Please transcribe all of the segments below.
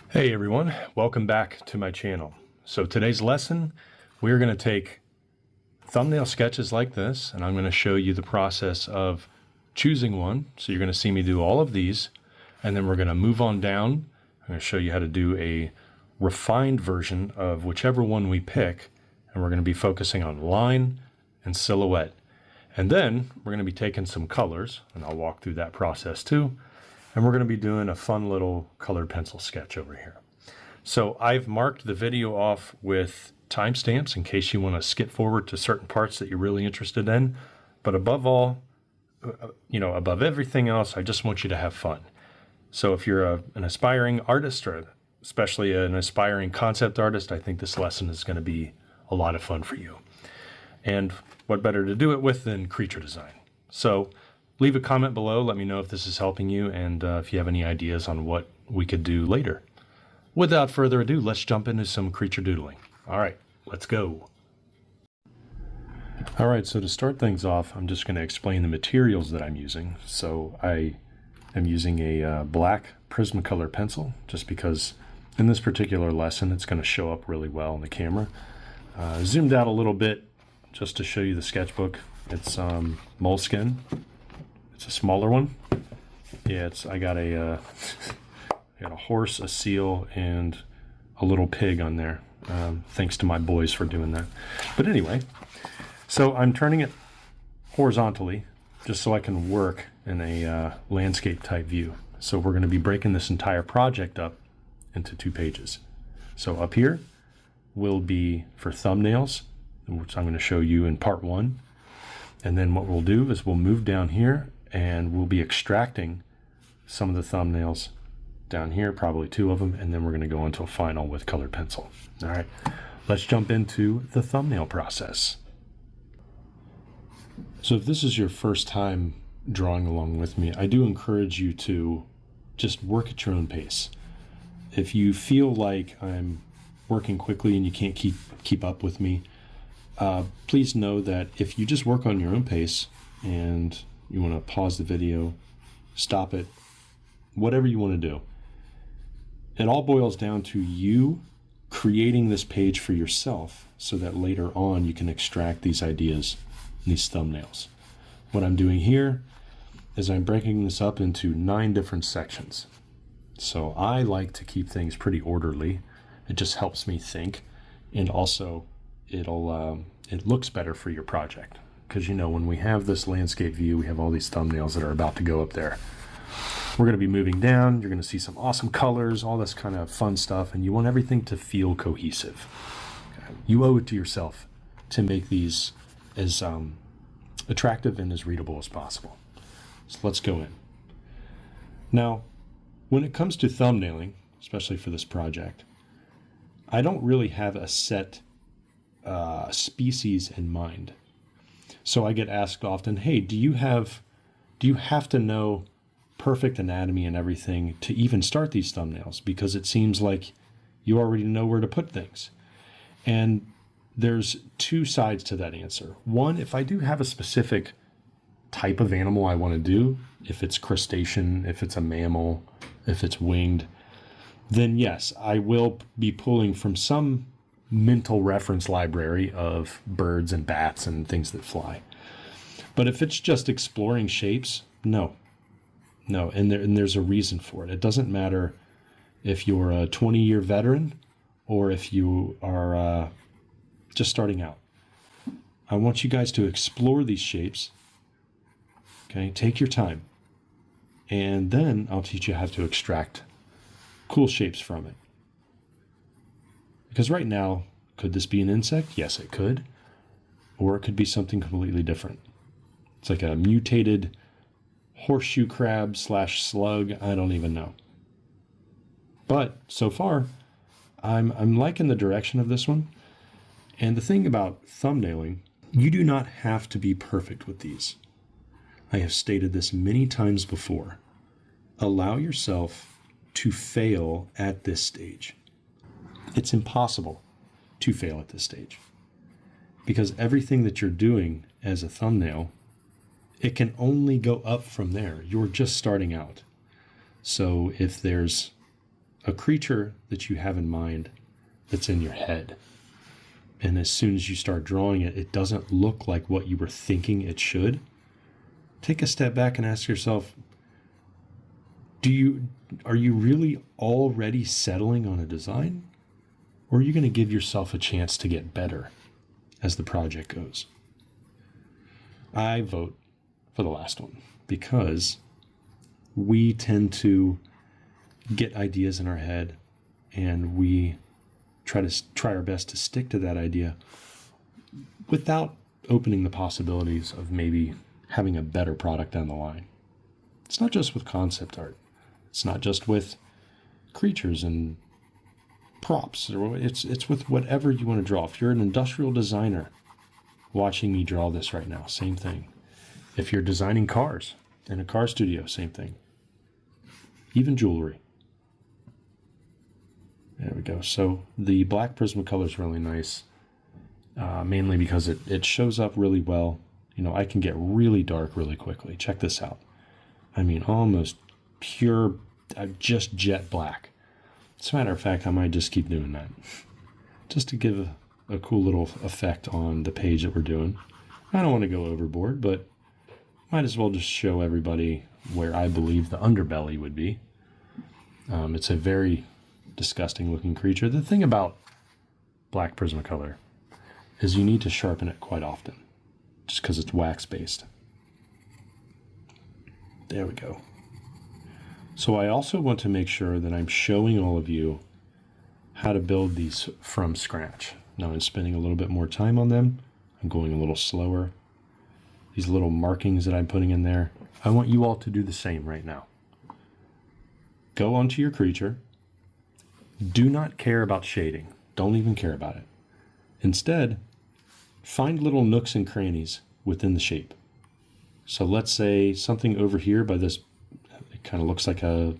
Hey everyone, welcome back to my channel. So today's lesson, we're going to take thumbnail sketches like this, and I'm going to show you the process of choosing one. So you're going to see me do all of these, and then we're going to move on down. I'm going to show you how to do a refined version of whichever one we pick, and we're going to be focusing on line and silhouette. And then we're going to be taking some colors, and I'll walk through that process too. And we're going to be doing a fun little colored pencil sketch over here. So I've marked the video off with timestamps in case you want to skip forward to certain parts that you're really interested in. But above all, above everything else, I just want you to have fun. So if you're an aspiring artist, or especially an aspiring concept artist, I think this lesson is going to be a lot of fun for you. And what better to do it with than creature design? So leave a comment below. Let me know if this is helping you and if you have any ideas on what we could do later. Without further ado, let's jump into some creature doodling. All right, let's go. All right, so to start things off, I'm just going to explain the materials that I'm using. So I am using a black Prismacolor pencil just because in this particular lesson, it's going to show up really well on the camera. Zoomed out a little bit just to show you the sketchbook. It's moleskin. It's a smaller one. Yeah, I got a horse, a seal, and a little pig on there. Thanks to my boys for doing that. But anyway, so I'm turning it horizontally just so I can work in a landscape type view. So we're going to be breaking this entire project up into 2 pages. So up here will be for thumbnails, which I'm going to show you in part 1. And then what we'll do is we'll move down here and we'll be extracting some of the thumbnails down here, probably 2 of them, and then we're going to go into a final with colored pencil. All right, let's jump into the thumbnail process. So if this is your first time drawing along with me, I do encourage you to just work at your own pace. If you feel like I'm working quickly and you can't keep up with me, please know that if you just work on your own pace and you want to pause the video, stop it, whatever you want to do, it all boils down to you creating this page for yourself so that later on you can extract these ideas, these thumbnails. What I'm doing here is I'm breaking this up into 9 different sections. So I like to keep things pretty orderly. It just helps me think, and also it looks better for your project. Because when we have this landscape view, we have all these thumbnails that are about to go up there. We're going to be moving down. You're going to see some awesome colors, all this kind of fun stuff, and you want everything to feel cohesive. Okay. You owe it to yourself to make these as attractive and as readable as possible. So let's go in. Now, when it comes to thumbnailing, especially for this project, I don't really have a set species in mind. So I get asked often, hey, do you have to know perfect anatomy and everything to even start these thumbnails? Because it seems like you already know where to put things. And there's 2 sides to that answer. One, if I do have a specific type of animal I want to do, if it's crustacean, if it's a mammal, if it's winged, then yes, I will be pulling from some mental reference library of birds and bats and things that fly. But if it's just exploring shapes, no, and there's a reason for it. It doesn't matter if you're a 20-year veteran or if you are just starting out. I want you guys to explore these shapes. Okay, take your time, and then I'll teach you how to extract cool shapes from it. Because right now, could this be an insect? Yes, it could. Or it could be something completely different. It's like a mutated horseshoe crab / slug. I don't even know. But so far, I'm liking the direction of this one. And the thing about thumbnailing, you do not have to be perfect with these. I have stated this many times before. Allow yourself to fail at this stage. It's impossible to fail at this stage because everything that you're doing as a thumbnail, it can only go up from there. You're just starting out. So if there's a creature that you have in mind that's in your head. And as soon as you start drawing it, it doesn't look like what you were thinking it should. Take a step back and ask yourself, are you really already settling on a design? Or are you going to give yourself a chance to get better as the project goes? I vote for the last one because we tend to get ideas in our head and we try our best to stick to that idea without opening the possibilities of maybe having a better product down the line. It's not just with concept art. It's not just with creatures and props. It's with whatever you want to draw. If you're an industrial designer watching me draw this right now, same thing. If you're designing cars in a car studio, same thing. Even jewelry. There we go. So the black Prismacolor is really nice, mainly because it shows up really well. You know, I can get really dark really quickly. Check this out. I mean, almost pure, just jet black. As a matter of fact, I might just keep doing that just to give a cool little effect on the page that we're doing. I don't want to go overboard, but might as well just show everybody where I believe the underbelly would be. It's a very disgusting looking creature. The thing about black Prismacolor is you need to sharpen it quite often just because it's wax based. There we go. So I also want to make sure that I'm showing all of you how to build these from scratch. Now I'm spending a little bit more time on them. I'm going a little slower. These little markings that I'm putting in there, I want you all to do the same right now. Go onto your creature. Do not care about shading. Don't even care about it. Instead, find little nooks and crannies within the shape. So let's say something over here by this, it kind of looks like a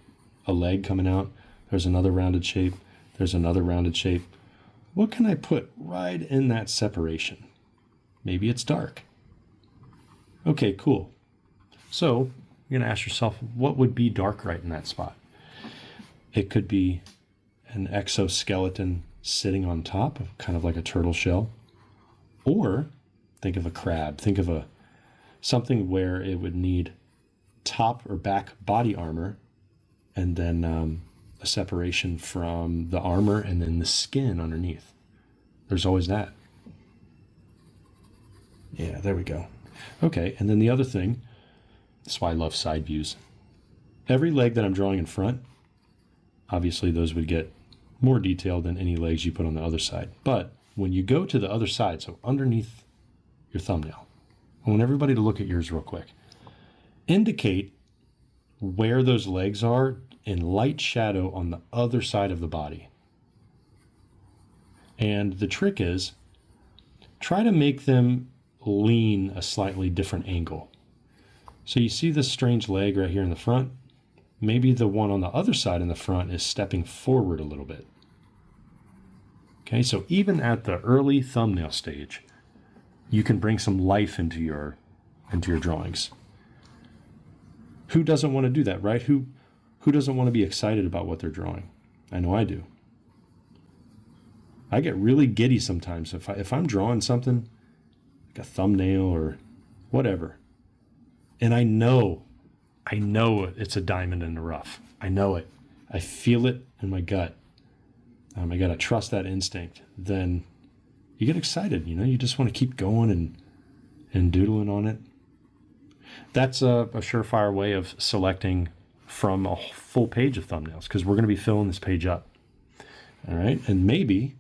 leg coming out. There's another rounded shape. There's another rounded shape. What can I put right in that separation? Maybe it's dark. Okay, cool. So you're going to ask yourself, what would be dark right in that spot? It could be an exoskeleton sitting on top, kind of like a turtle shell. Or think of a crab. Think of something where it would need top or back body armor and then a separation from the armor and then the skin underneath. There's always that. Yeah, there we go. Okay, and then the other thing, that's why I love side views. Every leg that I'm drawing in front, obviously those would get more detail than any legs you put on the other side. But when you go to the other side, so underneath your thumbnail, I want everybody to look at yours real quick. Indicate where those legs are in light shadow on the other side of the body. And the trick is, try to make them lean a slightly different angle. So you see this strange leg right here in the front? Maybe the one on the other side in the front is stepping forward a little bit. Okay, so even at the early thumbnail stage, you can bring some life into your drawings. Who doesn't want to do that, right? Who doesn't want to be excited about what they're drawing? I know I do. I get really giddy sometimes if I'm drawing something, like a thumbnail or whatever, and I know it's a diamond in the rough. I know it. I feel it in my gut. I got to trust that instinct. Then you get excited, you just want to keep going and doodling on it. That's a surefire way of selecting from a full page of thumbnails, because we're going to be filling this page up. All right. And maybe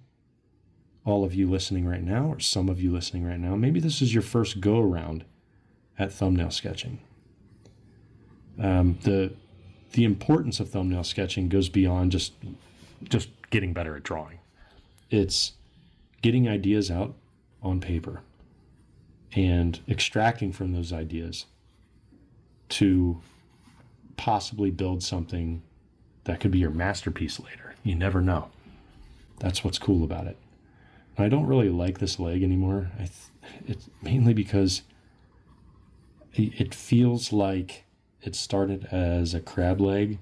all of you listening right now, or some of you listening right now, maybe this is your first go around at thumbnail sketching. The importance of thumbnail sketching goes beyond just getting better at drawing. It's getting ideas out on paper and extracting from those ideas to possibly build something that could be your masterpiece later. You never know. That's what's cool about it. I don't really like this leg anymore. It's mainly because it feels like it started as a crab leg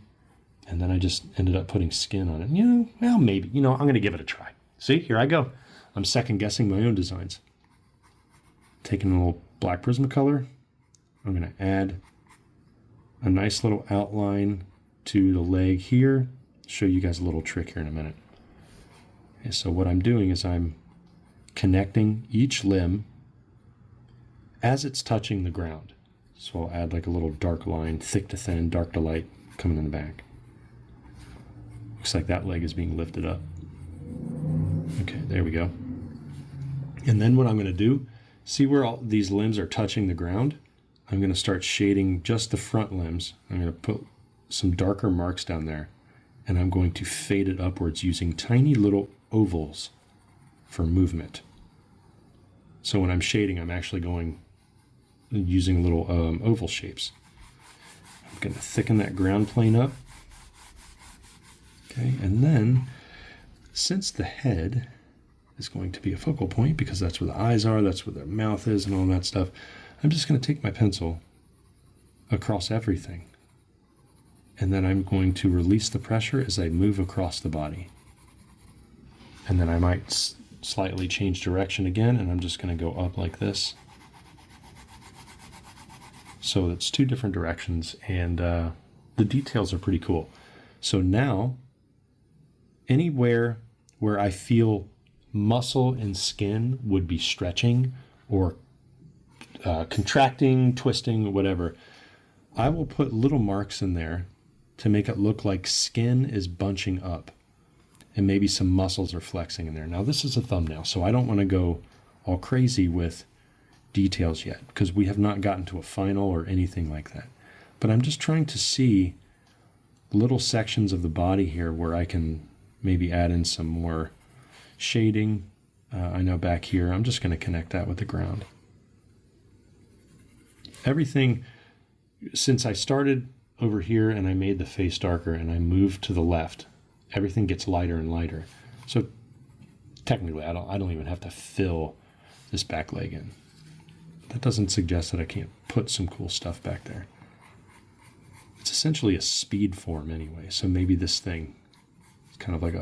And then I just ended up putting skin on it. You know, well, maybe. You know, I'm going to give it a try. See, here I go. I'm second guessing my own designs. Taking a little black Prismacolor. I'm going to add a nice little outline to the leg here. Show you guys a little trick here in a minute. Okay, so what I'm doing is I'm connecting each limb as it's touching the ground. So I'll add like a little dark line, thick to thin, dark to light, coming in the back. Looks like that leg is being lifted up. Okay, there we go. And then what I'm going to do, see where all these limbs are touching the ground? I'm going to start shading just the front limbs. I'm going to put some darker marks down there, and I'm going to fade it upwards using tiny little ovals for movement. So when I'm shading, I'm actually using little oval shapes. I'm going to thicken that ground plane up. Okay, and then since the head is going to be a focal point because that's where the eyes are, that's where the mouth is and all that stuff, I'm just going to take my pencil across everything. And then I'm going to release the pressure as I move across the body. And then I might slightly change direction again, and I'm just going to go up like this. So it's two different directions, and the details are pretty cool. So now, anywhere where I feel muscle and skin would be stretching or contracting, twisting, whatever, I will put little marks in there to make it look like skin is bunching up and maybe some muscles are flexing in there. Now this is a thumbnail, so I don't want to go all crazy with details yet because we have not gotten to a final or anything like that. But I'm just trying to see little sections of the body here where I can maybe add in some more shading. I know back here, I'm just going to connect that with the ground. Everything, since I started over here and I made the face darker and I moved to the left, everything gets lighter and lighter. So technically, I don't even have to fill this back leg in. That doesn't suggest that I can't put some cool stuff back there. It's essentially a speed form anyway, so maybe this thing is kind of like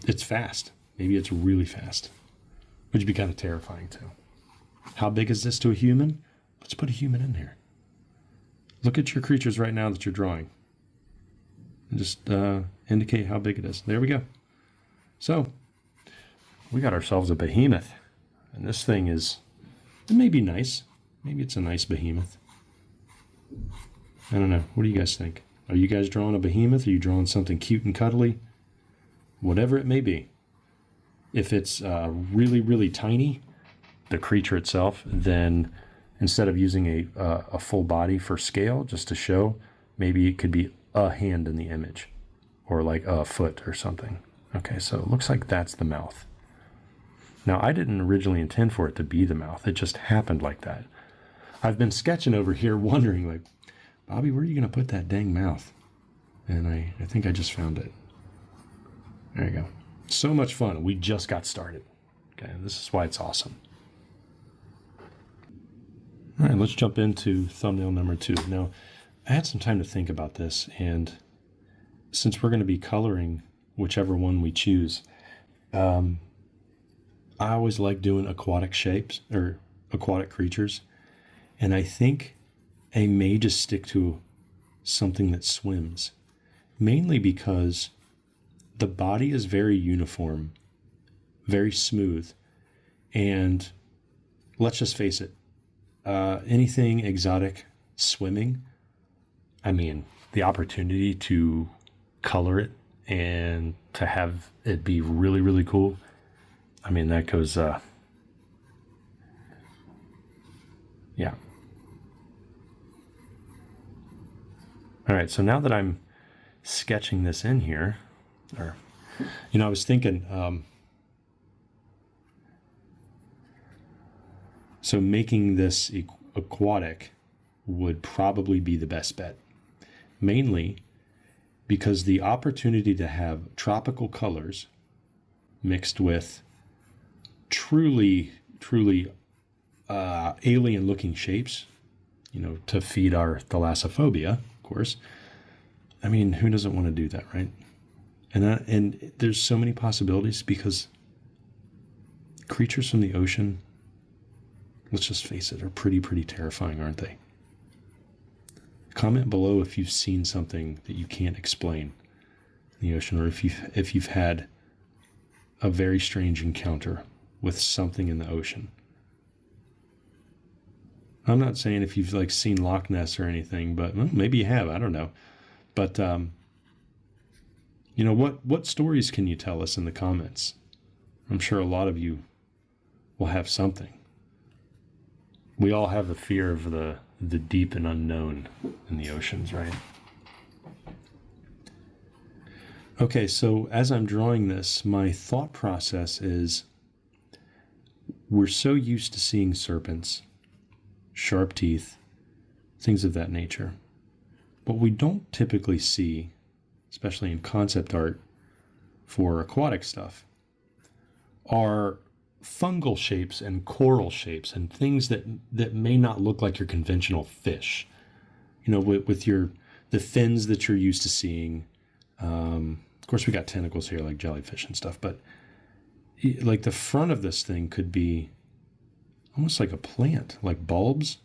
it's fast. Maybe it's really fast, which would be kind of terrifying too. How big is this to a human? Let's put a human in here. Look at your creatures right now that you're drawing. And just indicate how big it is. There we go. So, we got ourselves a behemoth. And this thing it may be nice. Maybe it's a nice behemoth. I don't know. What do you guys think? Are you guys drawing a behemoth? Are you drawing something cute and cuddly? Whatever it may be. If it's really, really tiny, the creature itself, then instead of using a full body for scale, just to show, maybe it could be a hand in the image or like a foot or something. Okay, so it looks like that's the mouth. Now, I didn't originally intend for it to be the mouth. It just happened like that. I've been sketching over here wondering, like, Bobby, where are you going to put that dang mouth? And I think I just found it. There you go. So much fun. We just got started. Okay, this is why it's awesome. All right, let's jump into thumbnail number 2. Now, I had some time to think about this, and since we're going to be coloring whichever one we choose, I always like doing aquatic shapes or aquatic creatures, and I think I may just stick to something that swims, mainly because the body is very uniform, very smooth, and let's just face it, anything exotic swimming, I mean, the opportunity to color it and to have it be really, really cool, I mean, that goes, yeah. All right, so now that I'm sketching this in here, or, I was thinking, so making this aquatic would probably be the best bet, mainly because the opportunity to have tropical colors mixed with truly alien-looking shapes, to feed our thalassophobia, of course, I mean, who doesn't want to do that, right? And there's so many possibilities because creatures from the ocean, let's just face it, are pretty terrifying, aren't they? Comment below if you've seen something that you can't explain in the ocean, or if you've had a very strange encounter with something in the ocean. I'm not saying if you've like seen Loch Ness or anything, but well, maybe you have. I don't know. But you know, what stories can you tell us in the comments? I'm sure a lot of you will have something. We all have the fear of the deep and unknown in the oceans, right? Okay, so as I'm drawing this, my thought process is we're so used to seeing serpents, sharp teeth, things of that nature. What we don't typically see, especially in concept art for aquatic stuff, are fungal shapes and coral shapes and things that may not look like your conventional fish. You know, with the fins that you're used to seeing. Of course, we got tentacles here like jellyfish and stuff, but like the front of this thing could be almost like a plant, like bulbs.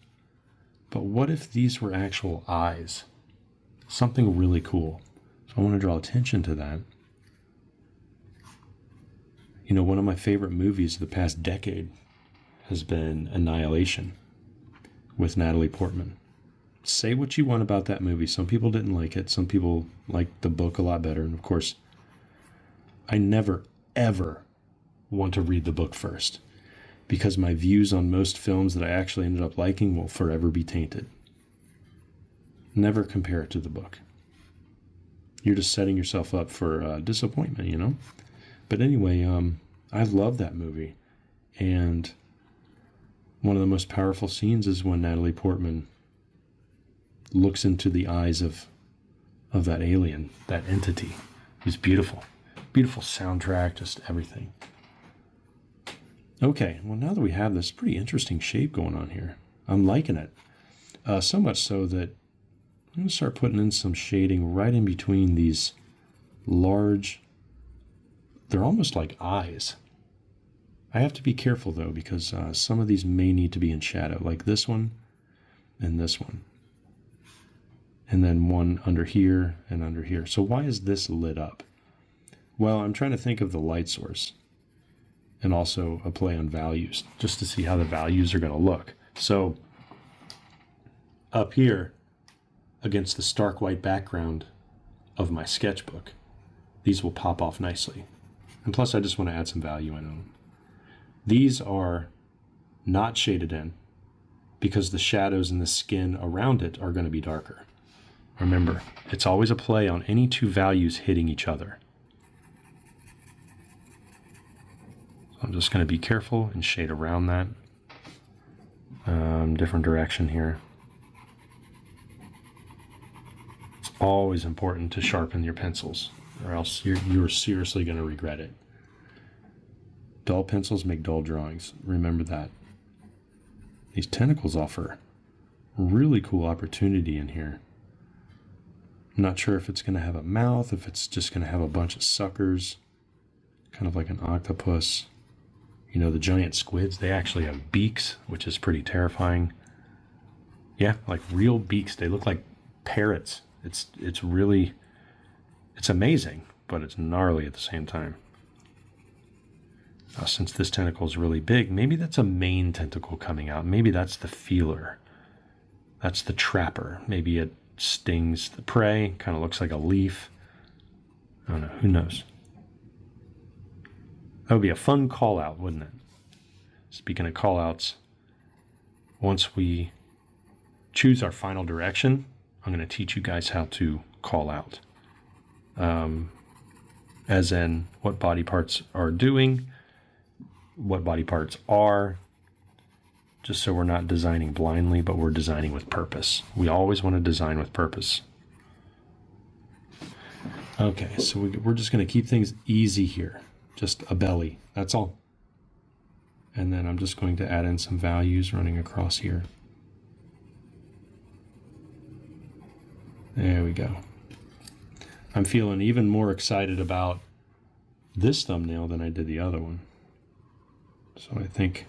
But what if these were actual eyes? Something really cool. So I want to draw attention to that. You know, one of my favorite movies of the past decade has been Annihilation with Natalie Portman. Say what you want about that movie. Some people didn't like it. Some people liked the book a lot better. And of course, I never, ever want to read the book first, because my views on most films that I actually ended up liking will forever be tainted. Never compare it to the book. You're just setting yourself up for disappointment, you know? But anyway, I love that movie. And one of the most powerful scenes is when Natalie Portman looks into the eyes of that alien, that entity. It's beautiful. Beautiful soundtrack, just everything. Okay, well, now that we have this pretty interesting shape going on here, I'm liking it. So much so that I'm going to start putting in some shading right in between these large, they're almost like eyes. I have to be careful, though, because some of these may need to be in shadow, like this one and this one. And then one under here and under here. So why is this lit up? Well, I'm trying to think of the light source and also a play on values, just to see how the values are going to look. So up here, against the stark white background of my sketchbook, these will pop off nicely. And plus, I just want to add some value in them. These are not shaded in because the shadows and the skin around it are going to be darker. Remember, it's always a play on any two values hitting each other. So I'm just going to be careful and shade around that. Different direction here. It's always important to sharpen your pencils, or else you're seriously going to regret it. Dull pencils make dull drawings. Remember that. These tentacles offer really cool opportunity in here. I'm not sure if it's going to have a mouth, if it's just going to have a bunch of suckers, kind of like an octopus. You know, the giant squids, they actually have beaks, which is pretty terrifying. Yeah, like real beaks. They look like parrots. It's amazing, but it's gnarly at the same time. Since this tentacle is really big, maybe that's a main tentacle coming out. Maybe that's the feeler. That's the trapper. Maybe it stings the prey, kind of looks like a leaf. I don't know, who knows? That would be a fun call out, wouldn't it? Speaking of call outs, once we choose our final direction, I'm going to teach you guys how to call out. As in what body parts are doing, what body parts are, just so we're not designing blindly, but we're designing with purpose. We always want to design with purpose. Okay, so we're just going to keep things easy here. Just a belly, that's all. And then I'm just going to add in some values running across here. There we go. I'm feeling even more excited about this thumbnail than I did the other one. So I think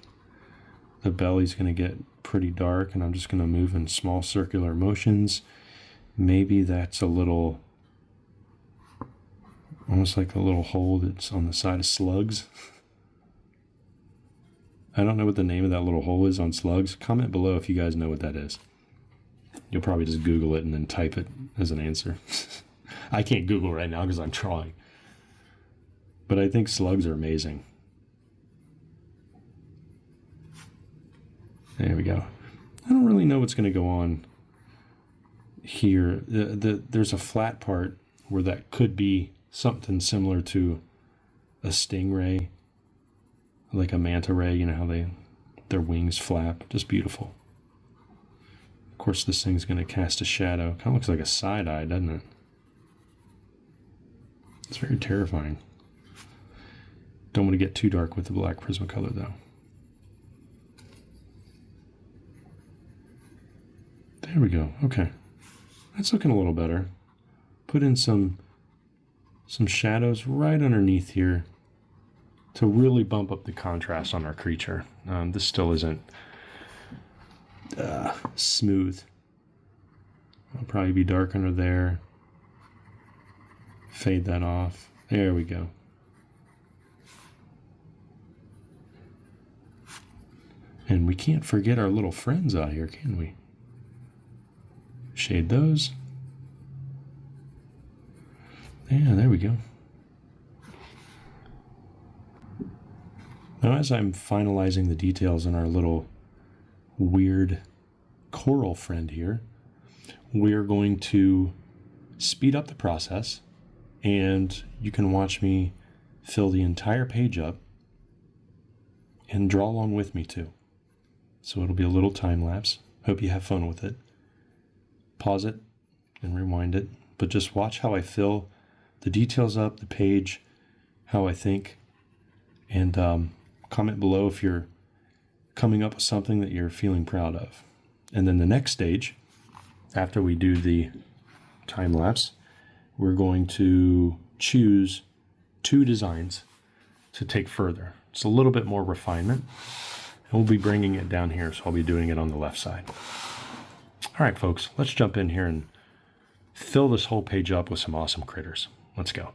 the belly's going to get pretty dark, and I'm just going to move in small circular motions. Maybe that's a little, almost like a little hole that's on the side of slugs. I don't know what the name of that little hole is on slugs. Comment below if you guys know what that is. You'll probably just Google it and then type it as an answer. I can't Google right now because I'm drawing. But I think slugs are amazing. There we go. I don't really know what's going to go on here. There's a flat part where that could be something similar to a stingray, like a manta ray. You know how their wings flap. Just beautiful. Of course, this thing's going to cast a shadow. Kind of looks like a side-eye, doesn't it? It's very terrifying. Don't want to get too dark with the black Prismacolor, though. There we go. Okay. That's looking a little better. Put in some shadows right underneath here to really bump up the contrast on our creature. This still isn't smooth. I'll probably be dark under there. Fade that off. There we go. And we can't forget our little friends out here, can we? Shade those. Yeah, there we go. Now, as I'm finalizing the details on our little weird coral friend here, we're going to speed up the process, and you can watch me fill the entire page up and draw along with me too. So it'll be a little time lapse. Hope you have fun with it. Pause it and rewind it, but just watch how I fill the details up, the page, how I think, and comment below if you're coming up with something that you're feeling proud of. And then the next stage, after we do the time lapse, we're going to choose 2 designs to take further. It's a little bit more refinement, and we'll be bringing it down here, so I'll be doing it on the left side. All right, folks, let's jump in here and fill this whole page up with some awesome critters. Let's go.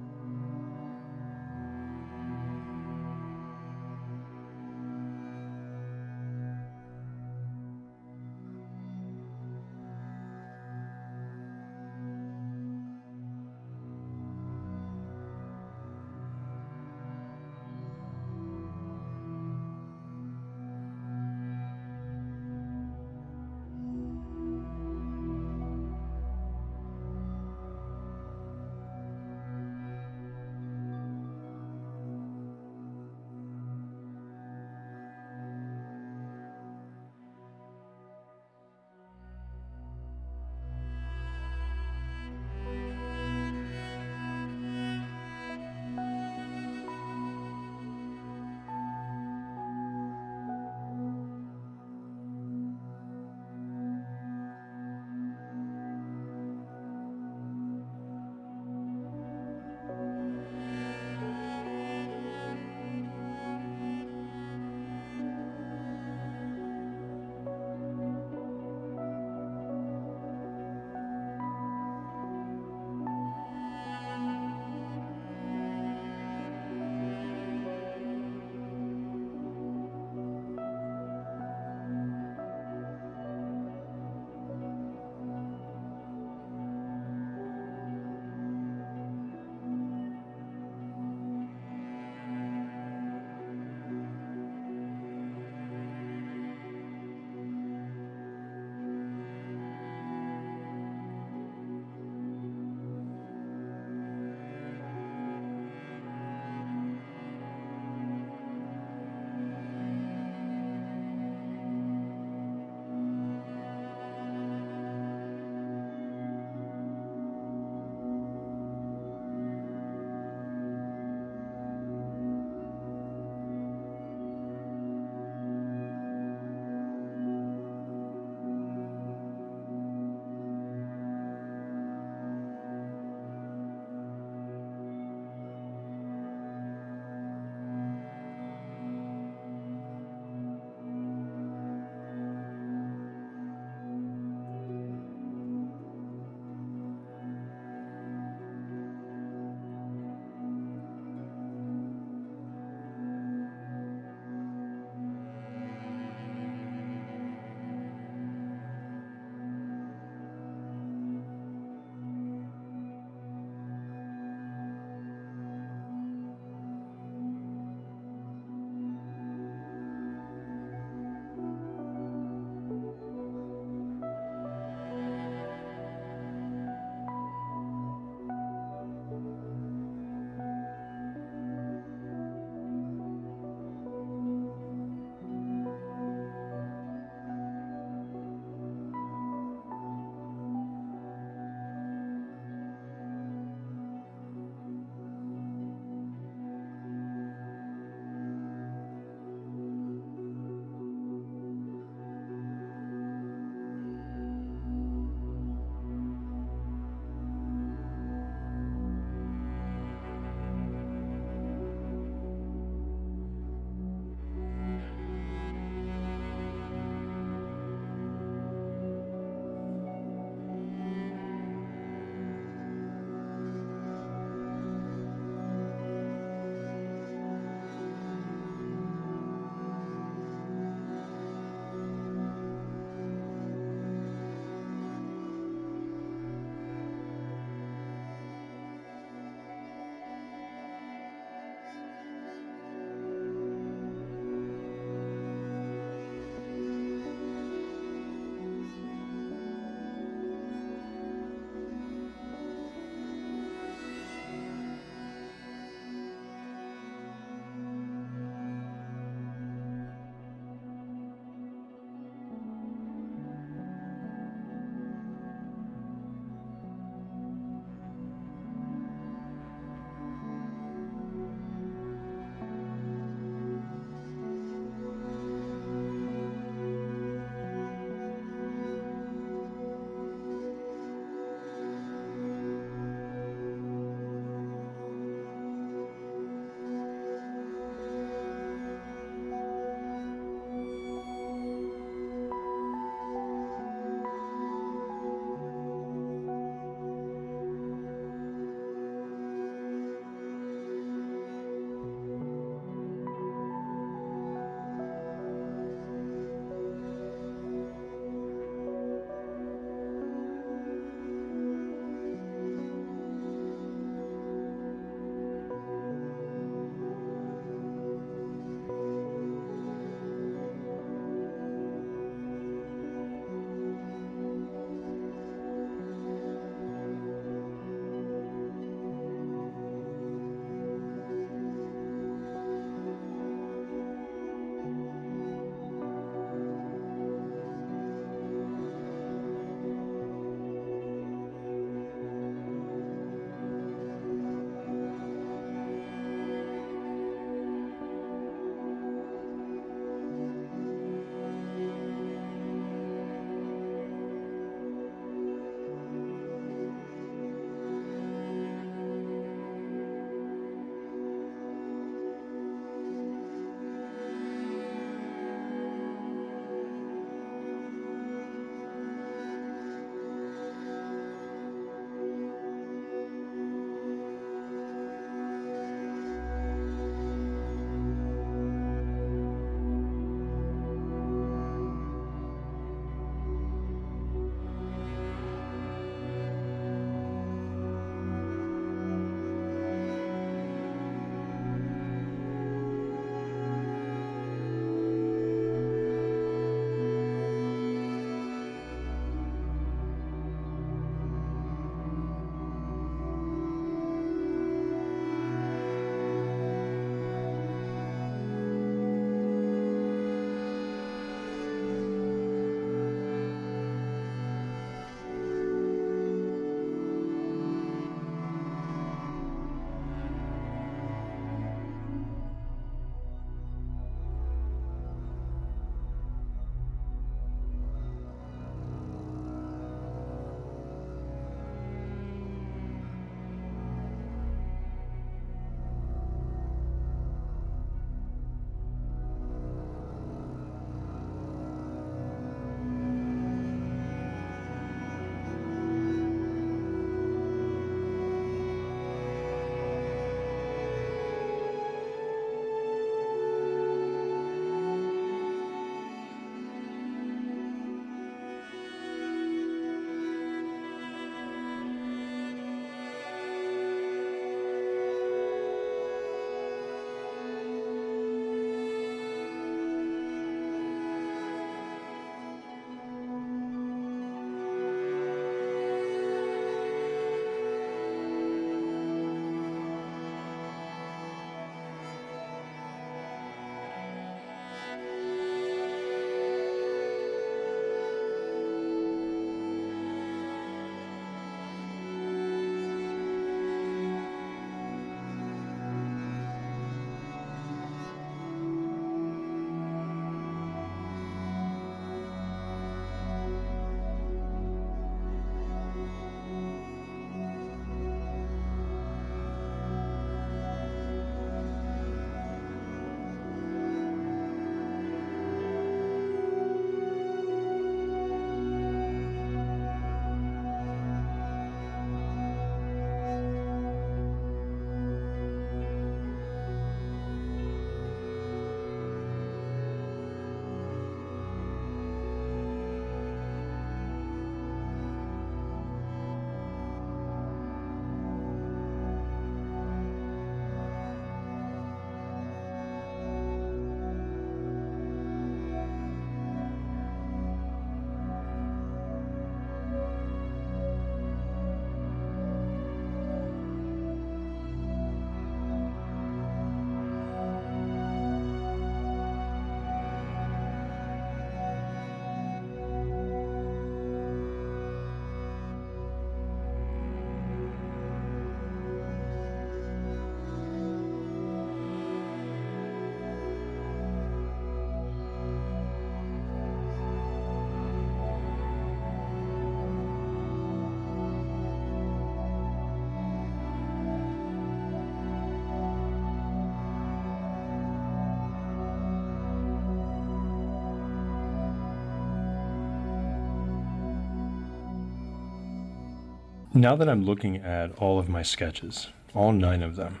Now that I'm looking at all of my sketches, all 9 of them,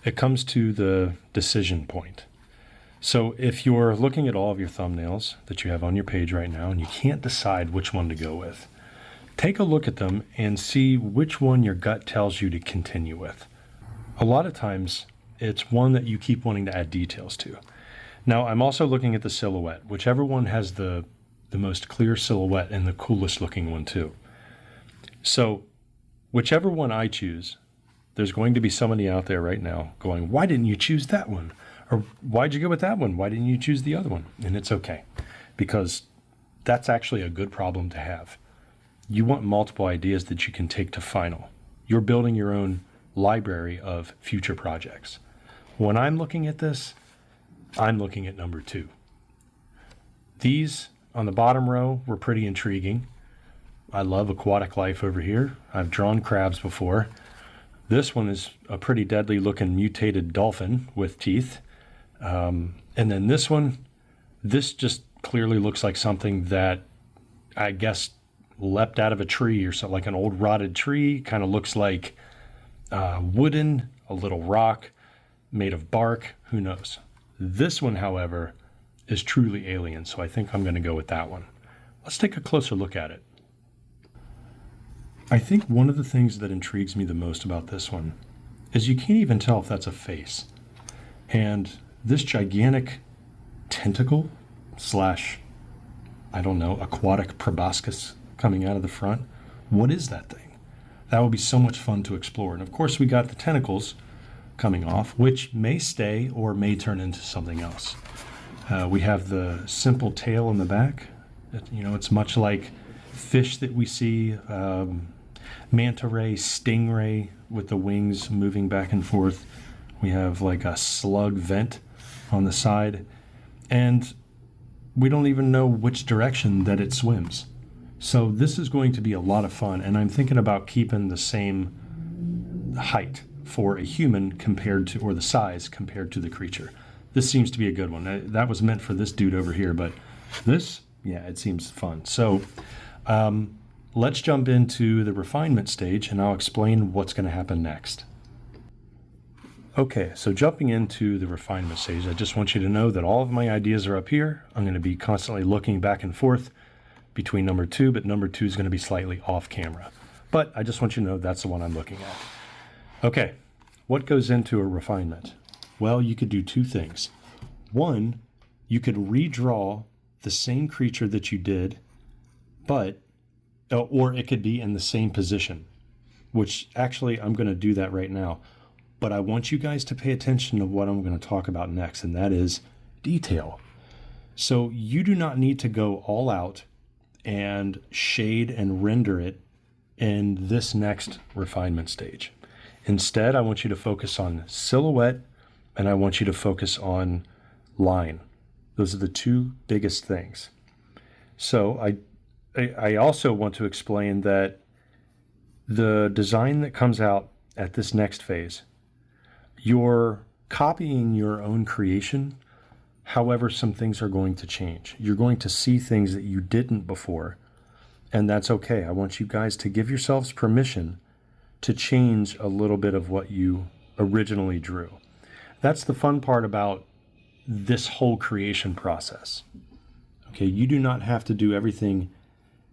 it comes to the decision point. So if you're looking at all of your thumbnails that you have on your page right now and you can't decide which one to go with, take a look at them and see which one your gut tells you to continue with. A lot of times it's one that you keep wanting to add details to. Now I'm also looking at the silhouette, whichever one has the most clear silhouette and the coolest looking one too. So whichever one I choose, there's going to be somebody out there right now going, why didn't you choose that one? Or why'd you go with that one? Why didn't you choose the other one? And it's okay, because that's actually a good problem to have. You want multiple ideas that you can take to final. You're building your own library of future projects. When I'm looking at this, I'm looking at number 2. These on the bottom row were pretty intriguing. I love aquatic life over here. I've drawn crabs before. This one is a pretty deadly looking mutated dolphin with teeth. And then this one, this just clearly looks like something that I guess leapt out of a tree or something, like an old rotted tree. Kind of looks like wooden, a little rock made of bark, who knows. This one, however, is truly alien, so I think I'm going to go with that one. Let's take a closer look at it. I think one of the things that intrigues me the most about this one is you can't even tell if that's a face. And this gigantic tentacle slash, I don't know, aquatic proboscis coming out of the front, what is that thing? That would be so much fun to explore. And of course we got the tentacles coming off, which may stay or may turn into something else. We have the simple tail in the back. It's much like fish that we see, manta ray, stingray with the wings moving back and forth. We have like a slug vent on the side, and we don't even know which direction that it swims. So this is going to be a lot of fun, and I'm thinking about keeping the same height for a human compared to, or the size compared to the creature. This seems to be a good one. That was meant for this dude over here, but this, yeah, it seems fun. So let's jump into the refinement stage, and I'll explain what's going to happen next. Okay, so jumping into the refinement stage, I just want you to know that all of my ideas are up here. I'm going to be constantly looking back and forth between number 2, but number 2 is going to be slightly off camera. But I just want you to know that's the one I'm looking at. Okay, what goes into a refinement? Well, you could do 2 things. One, you could redraw the same creature that you did, but, or it could be in the same position, which actually I'm going to do that right now. But I want you guys to pay attention to what I'm going to talk about next, and that is detail. So you do not need to go all out and shade and render it in this next refinement stage. Instead, I want you to focus on silhouette, and I want you to focus on line. Those are the 2 biggest things. So I also want to explain that the design that comes out at this next phase, you're copying your own creation. However, some things are going to change. You're going to see things that you didn't before, and that's okay. I want you guys to give yourselves permission to change a little bit of what you originally drew. That's the fun part about this whole creation process. Okay, you do not have to do everything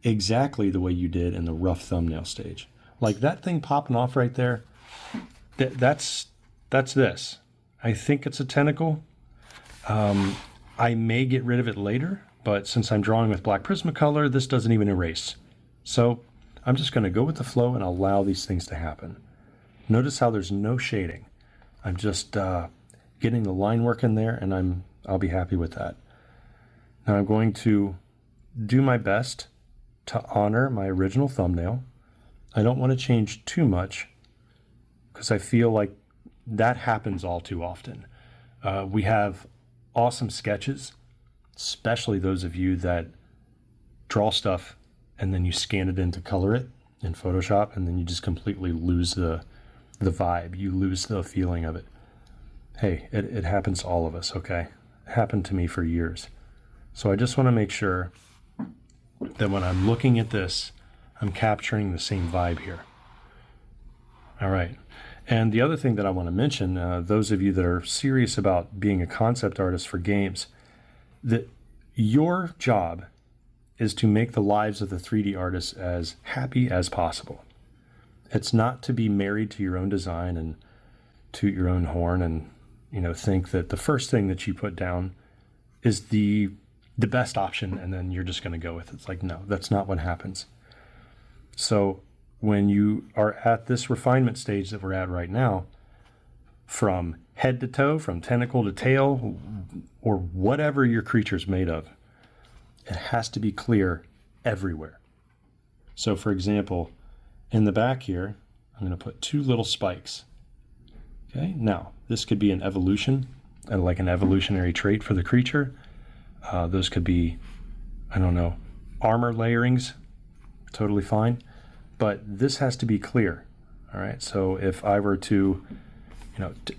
exactly the way you did in the rough thumbnail stage. Like that thing popping off right there, that's this. I think it's a tentacle. I may get rid of it later, but since I'm drawing with black Prismacolor, this doesn't even erase. So I'm just going to go with the flow and allow these things to happen. Notice how there's no shading. I'm just getting the line work in there, and I'll be happy with that. Now I'm going to do my best to honor my original thumbnail. I don't want to change too much because I feel like that happens all too often. We have awesome sketches, especially those of you that draw stuff and then you scan it in to color it in Photoshop, and then you just completely lose the vibe. You lose the feeling of it. Hey, it happens to all of us, okay? It happened to me for years. So I just want to make sure that when I'm looking at this, I'm capturing the same vibe here. All right. And the other thing that I want to mention, those of you that are serious about being a concept artist for games, that your job is to make the lives of the 3D artists as happy as possible. It's not to be married to your own design and toot your own horn and, think that the first thing that you put down is the best option and then you're just going to go with it. It's like, no, that's not what happens. So when you are at this refinement stage that we're at right now, from head to toe, from tentacle to tail, or whatever your creature's made of, it has to be clear everywhere. So for example, in the back here, I'm going to put 2 little spikes. Okay, now this could be an evolution, like an evolutionary trait for the creature. Those could be, armor layerings, totally fine. But this has to be clear, all right? So if I were to,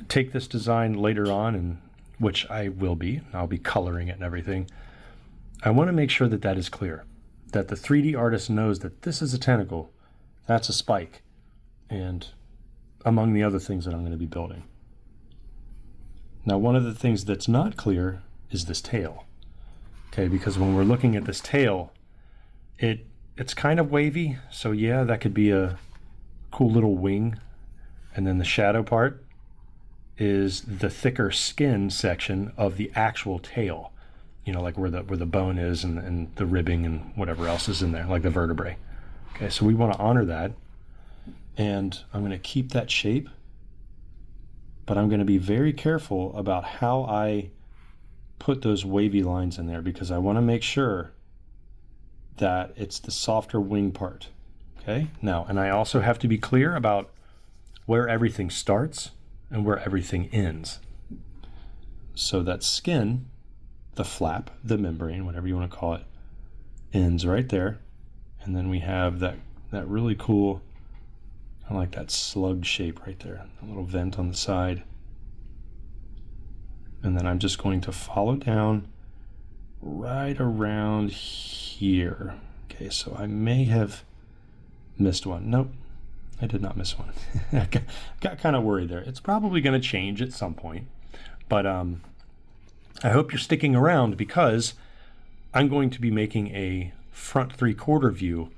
take this design later on, and which I will be, I'll be coloring it and everything, I want to make sure that that is clear, that the 3D artist knows that this is a tentacle, that's a spike, and among the other things that I'm going to be building. Now, one of the things that's not clear is this tail, okay? Because when we're looking at this tail, it's kind of wavy, so yeah, that could be a cool little wing. And then the shadow part is the thicker skin section of the actual tail, like where the bone is and the ribbing and whatever else is in there, like the vertebrae. Okay, so we want to honor that. And I'm going to keep that shape, but I'm going to be very careful about how I put those wavy lines in there, because I want to make sure that it's the softer wing part. Okay, now, and I also have to be clear about where everything starts and where everything ends. So that skin, the flap, the membrane, whatever you want to call it, ends right there. And then we have that really cool, kind of like that slug shape right there, a little vent on the side. And then I'm just going to follow down right around here. Okay, so I may have missed one. Nope, I did not miss one. I got kind of worried there. It's probably going to change at some point, but I hope you're sticking around, because I'm going to be making a front 3/4 view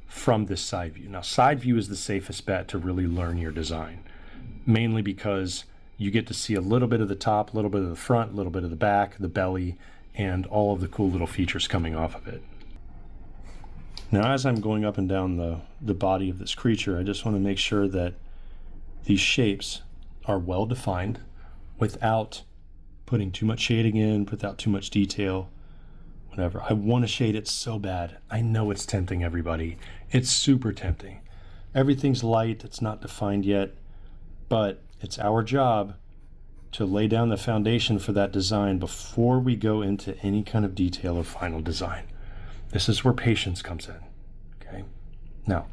from this side view. Now, side view is the safest bet to really learn your design, mainly because you get to see a little bit of the top, a little bit of the front, a little bit of the back, the belly, and all of the cool little features coming off of it. Now, as I'm going up and down the body of this creature, I just want to make sure that these shapes are well defined without putting too much shading in, without too much detail, whatever. I want to shade it so bad. I know it's tempting everybody. It's super tempting. Everything's light, it's not defined yet, but it's our job to lay down the foundation for that design before we go into any kind of detail or final design. This is where patience comes in, okay? Now,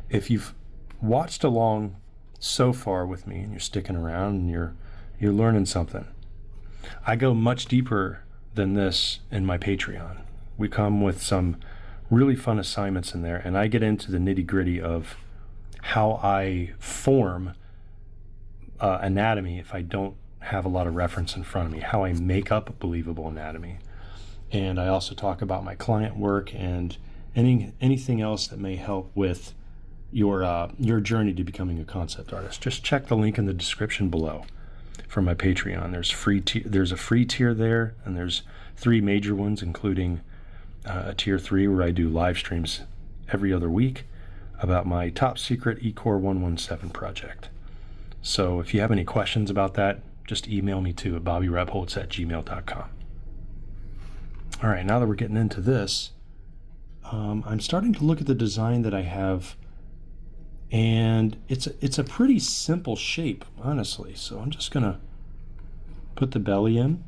if you've watched along so far with me and you're sticking around and you're learning something, I go much deeper than this in my Patreon. We come with some really fun assignments in there, and I get into the nitty-gritty of how I form anatomy if I don't have a lot of reference in front of me, how I make up believable anatomy. And I also talk about my client work and anything else that may help with your journey to becoming a concept artist. Just check the link in the description below for my Patreon. There's a free tier there, and there's 3 major ones, including a tier 3 where I do live streams every other week about my top secret eCore 117 project. So if you have any questions about that, just email me too at bobbyrebholz@gmail.com. All right, now that we're getting into this, I'm starting to look at the design that I have, and it's a pretty simple shape, honestly. So I'm just gonna put the belly in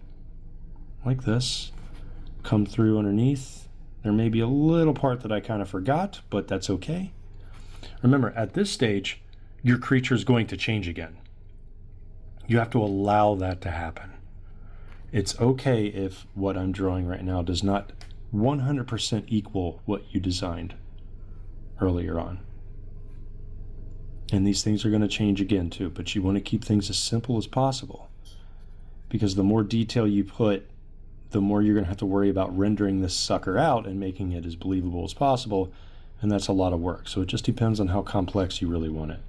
like this, come through underneath. There may be a little part that I kind of forgot, but that's okay. Remember, at this stage, your creature is going to change again. You have to allow that to happen. It's okay if what I'm drawing right now does not 100% equal what you designed earlier on. And these things are going to change again too, but you want to keep things as simple as possible, because the more detail you put, the more you're going to have to worry about rendering this sucker out and making it as believable as possible, and that's a lot of work. So it just depends on how complex you really want it.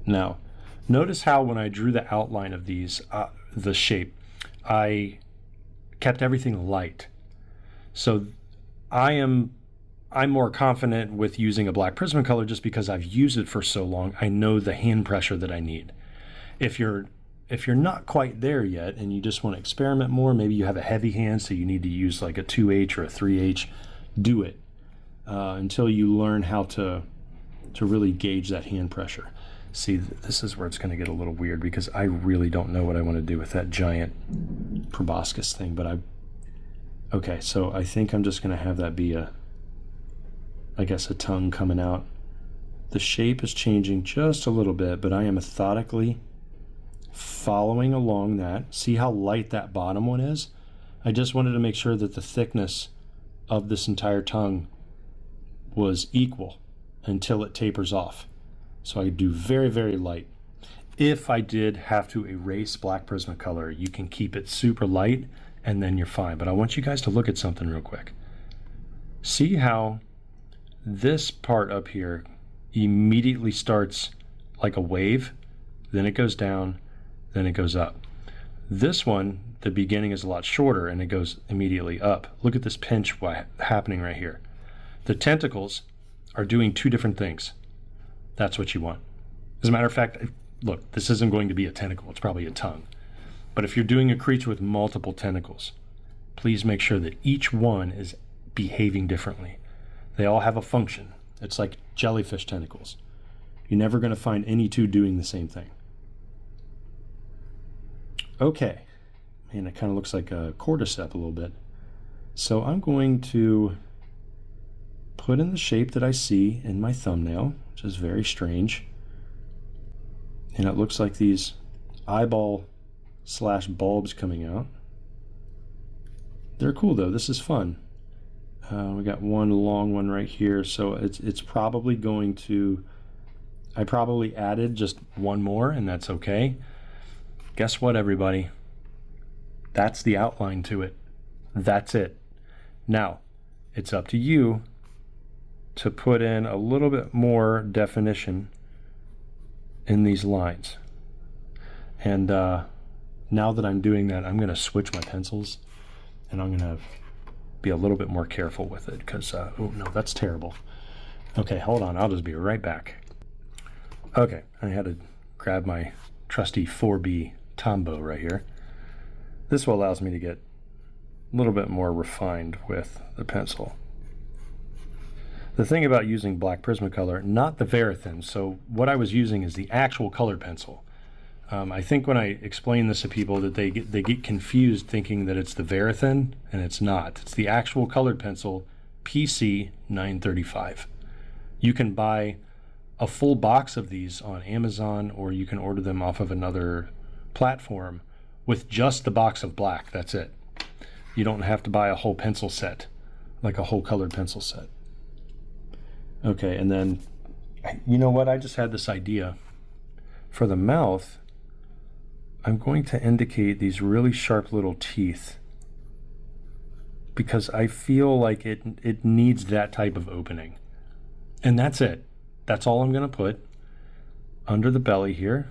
Now, notice how when I drew the outline of these, the shape, I kept everything light. So I'm more confident with using a black Prismacolor just because I've used it for so long. I know the hand pressure that I need. If you're not quite there yet and you just want to experiment more, maybe you have a heavy hand so you need to use like a 2H or a 3H, do it until you learn how to really gauge that hand pressure. See, this is where it's going to get a little weird because I really don't know what I want to do with that giant proboscis thing, but okay, so I think I'm just going to have that be I guess a tongue coming out. The shape is changing just a little bit, but I am methodically following along that. See how light that bottom one is? I just wanted to make sure that the thickness of this entire tongue was equal until it tapers off. So I do very, very light. If I did have to erase black Prismacolor, you can keep it super light and then you're fine. But I want you guys to look at something real quick. See how this part up here immediately starts like a wave, then it goes down, then it goes up. This one, the beginning is a lot shorter and it goes immediately up. Look at this pinch happening right here. The tentacles are doing two different things. That's what you want. As a matter of fact, look, this isn't going to be a tentacle, it's probably a tongue. But if you're doing a creature with multiple tentacles, please make sure that each one is behaving differently. They all have a function. It's like jellyfish tentacles. You're never going to find any two doing the same thing. Okay. Man, it kind of looks like a cordyceps a little bit. So I'm going to put in the shape that I see in my thumbnail, which is very strange. And it looks like these eyeball/bulbs coming out. They're cool though. This is fun. We got one long one right here, so it's probably going to, I probably added just one more, and that's okay. Guess what, everybody? That's the outline to it. That's it. Now, it's up to you to put in a little bit more definition in these lines. And now that I'm doing that, I'm going to switch my pencils, and I'm going to be a little bit more careful with it because, oh no, that's terrible. Okay, hold on, I'll just be right back. Okay, I had to grab my trusty 4B Tombow right here. This allows me to get a little bit more refined with the pencil. The thing about using black Prismacolor, not the Verithin, so what I was using is the actual colored pencil. I think when I explain this to people that they get confused thinking that it's the Verithin, and it's not. It's the actual colored pencil, PC 935. You can buy a full box of these on Amazon, or you can order them off of another platform with just the box of black. That's it. You don't have to buy a whole pencil set, like a whole colored pencil set. Okay, and then, you know what? I just had this idea. For the mouth, I'm going to indicate these really sharp little teeth because I feel like it needs that type of opening. And that's it. That's all I'm going to put. Under the belly here,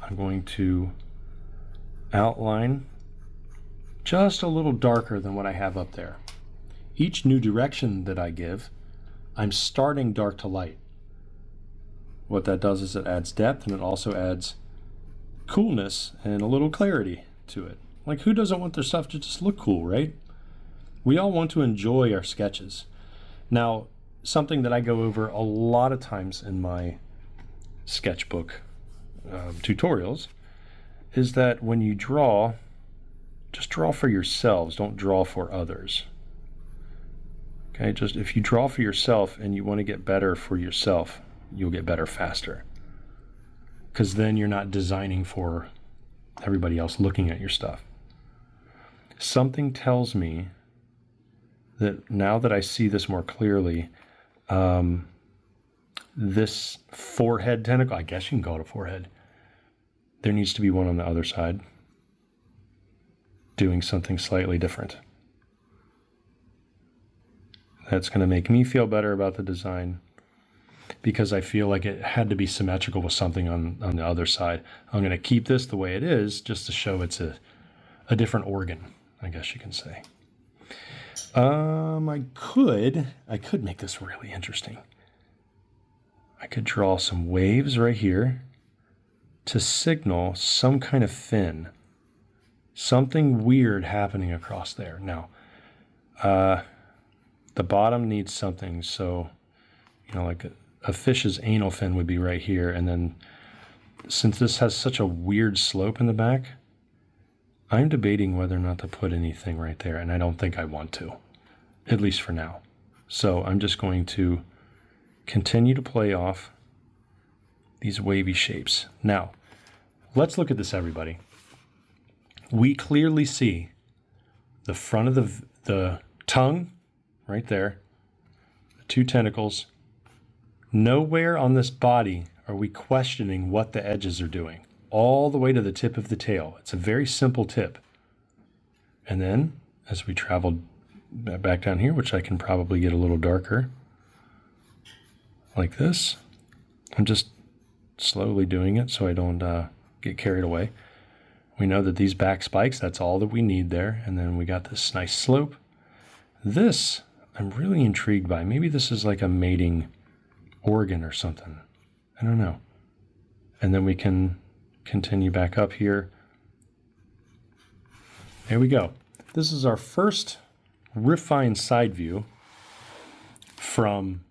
I'm going to outline just a little darker than what I have up there. Each new direction that I give, I'm starting dark to light. What that does is it adds depth, and it also adds coolness and a little clarity to it. Like, who doesn't want their stuff to just look cool, right? We all want to enjoy our sketches. Now, something that I go over a lot of times in my sketchbook tutorials is that when you draw, just draw for yourselves, don't draw for others. Okay, just if you draw for yourself and you want to get better for yourself, you'll get better faster. Because then you're not designing for everybody else looking at your stuff. Something tells me that now that I see this more clearly, this forehead tentacle, I guess you can call it a forehead, there needs to be one on the other side doing something slightly different. That's going to make me feel better about the design because I feel like it had to be symmetrical with something on the other side. I'm going to keep this the way it is just to show it's a different organ, I guess you can say. I could make this really interesting. I could draw some waves right here to signal some kind of fin, something weird happening across there. Now, the bottom needs something, so, you know, like a fish's anal fin would be right here, and then since this has such a weird slope in the back, I'm debating whether or not to put anything right there, and I don't think I want to, at least for now. So I'm just going to continue to play off these wavy shapes. Now, let's look at this, everybody. We clearly see the front of the tongue right there, the two tentacles. Nowhere on this body are we questioning what the edges are doing, all the way to the tip of the tail. It's a very simple tip. And then as we travel back down here, which I can probably get a little darker, like this, I'm just slowly doing it so I don't get carried away. We know that these back spikes, that's all that we need there. And then we got this nice slope. This, I'm really intrigued by. Maybe this is like a mating organ or something. I don't know. And then we can continue back up here. There we go. This is our first refined side view from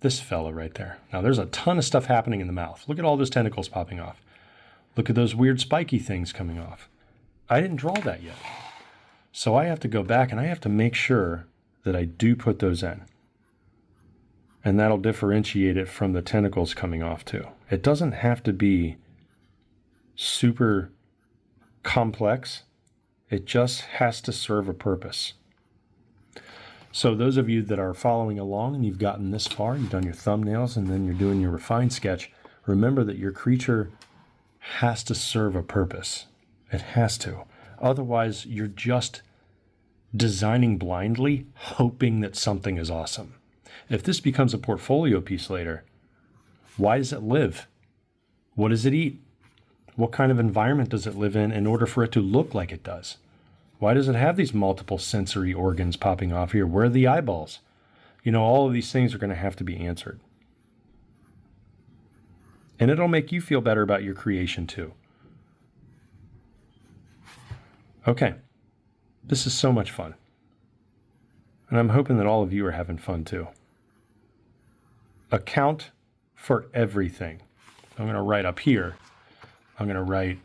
this fella right there. Now there's a ton of stuff happening in the mouth. Look at all those tentacles popping off. Look at those weird spiky things coming off. I didn't draw that yet. So I have to go back and I have to make sure that I do put those in. And that'll differentiate it from the tentacles coming off too. It doesn't have to be super complex. It just has to serve a purpose. So those of you that are following along and you've gotten this far, you've done your thumbnails and then you're doing your refined sketch, remember that your creature has to serve a purpose. It has to. Otherwise, you're just designing blindly, hoping that something is awesome. If this becomes a portfolio piece later, why does it live? What does it eat? What kind of environment does it live in order for it to look like it does? Why does it have these multiple sensory organs popping off here? Where are the eyeballs? You know, all of these things are going to have to be answered. And it'll make you feel better about your creation too. Okay, this is so much fun. And I'm hoping that all of you are having fun too. Account for everything. I'm going to write up here. I'm going to write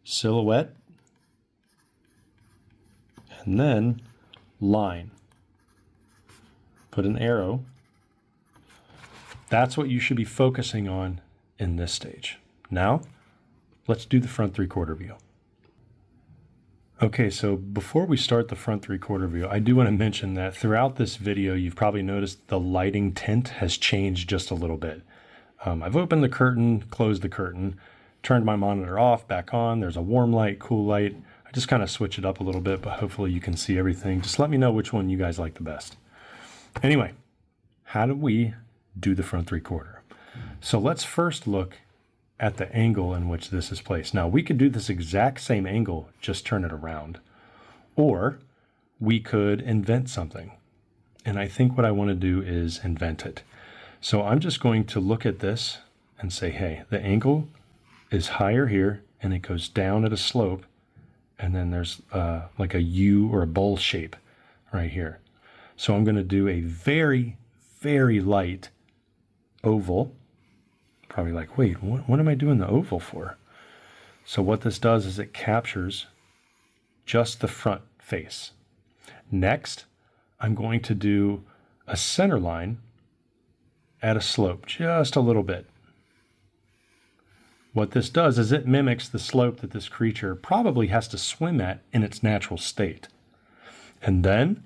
silhouette and then line. Put an arrow. That's what you should be focusing on in this stage. Now, let's do the front 3/4 view. Okay, so before we start the front 3/4 view, I do want to mention that throughout this video, you've probably noticed the lighting tint has changed just a little bit. I've opened the curtain, closed the curtain, turned my monitor off, back on. There's a warm light, cool light. I just kind of switch it up a little bit, but hopefully you can see everything. Just let me know which one you guys like the best. Anyway, how do we do the front 3/4? So let's first look at the angle in which this is placed. Now, we could do this exact same angle, just turn it around. Or we could invent something. And I think what I want to do is invent it. So I'm just going to look at this and say, hey, the angle is higher here, and it goes down at a slope, and then there's like a U or a bowl shape right here. So I'm going to do a very, very light oval. Probably like, wait, what am I doing the oval for? So what this does is it captures just the front face. Next, I'm going to do a center line at a slope, just a little bit. What this does is it mimics the slope that this creature probably has to swim at in its natural state. And then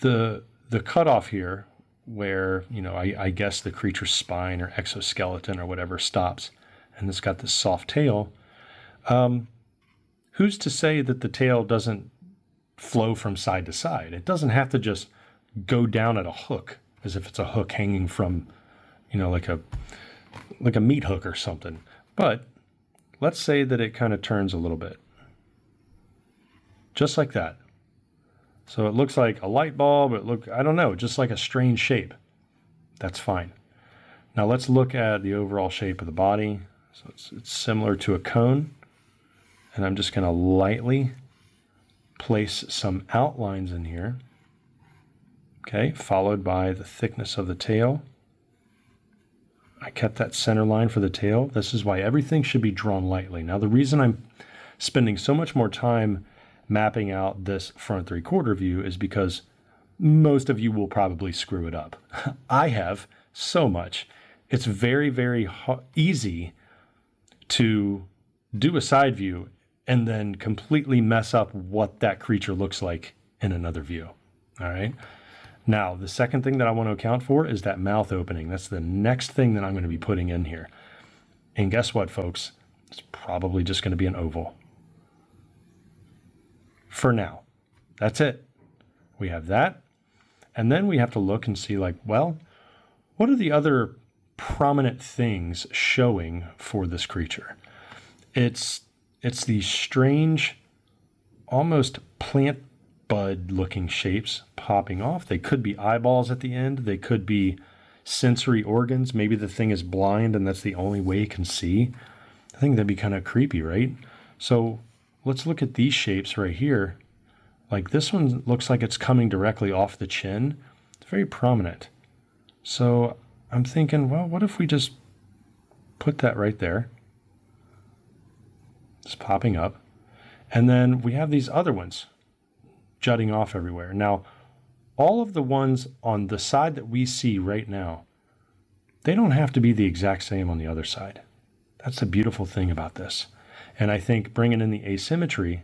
the cutoff here where, you know, I guess the creature's spine or exoskeleton or whatever stops, and it's got this soft tail. Who's to say that the tail doesn't flow from side to side? It doesn't have to just go down at a hook, as if it's a hook hanging from, you know, like a meat hook or something. But let's say that it kind of turns a little bit. Just like that. So it looks like a light bulb, I don't know, just like a strange shape. That's fine. Now let's look at the overall shape of the body. So it's similar to a cone. And I'm just going to lightly place some outlines in here. Okay, followed by the thickness of the tail. I kept that center line for the tail. This is why everything should be drawn lightly. Now, the reason I'm spending so much more time mapping out this front 3/4 view is because most of you will probably screw it up. I have so much. It's very, very easy to do a side view and then completely mess up what that creature looks like in another view. All right. Now, the second thing that I want to account for is that mouth opening. That's the next thing that I'm going to be putting in here. And guess what, folks? It's probably just going to be an oval. For now. That's it. We have that. And then we have to look and see, like, well, what are the other prominent things showing for this creature? It's these strange, almost plant bud looking shapes popping off. They could be eyeballs at the end. They could be sensory organs. Maybe the thing is blind and that's the only way it can see. I think that'd be kind of creepy, right? So let's look at these shapes right here. Like this one looks like it's coming directly off the chin. It's very prominent. So I'm thinking, well, what if we just put that right there? It's popping up. And then we have these other ones jutting off everywhere. Now, all of the ones on the side that we see right now, they don't have to be the exact same on the other side. That's the beautiful thing about this. And I think bringing in the asymmetry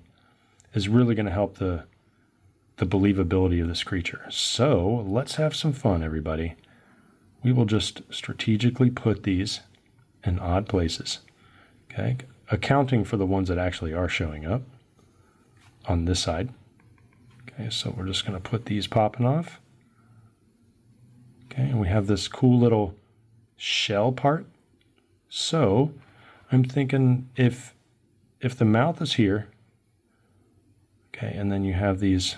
is really going to help the believability of this creature. So let's have some fun, everybody. We will just strategically put these in odd places. Okay, accounting for the ones that actually are showing up on this side. Okay, so we're just going to put these popping off. Okay, and we have this cool little shell part. So I'm thinking if the mouth is here, okay, and then you have these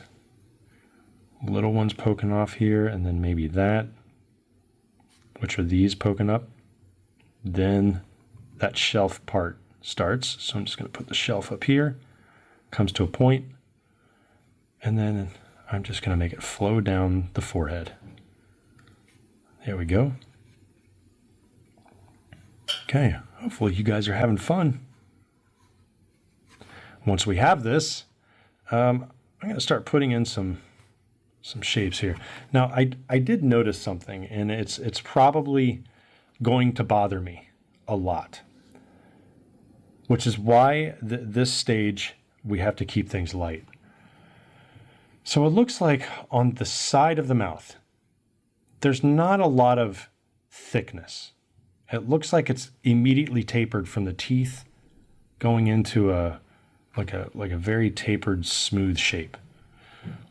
little ones poking off here, and then maybe that, which are these poking up, then that shelf part starts. So I'm just going to put the shelf up here, comes to a point, and then I'm just going to make it flow down the forehead. There we go. Okay, hopefully you guys are having fun. Once we have this, I'm going to start putting in some shapes here. Now, I did notice something, and it's probably going to bother me a lot, which is why this stage we have to keep things light. So it looks like on the side of the mouth, there's not a lot of thickness. It looks like it's immediately tapered from the teeth going into a very tapered, smooth shape.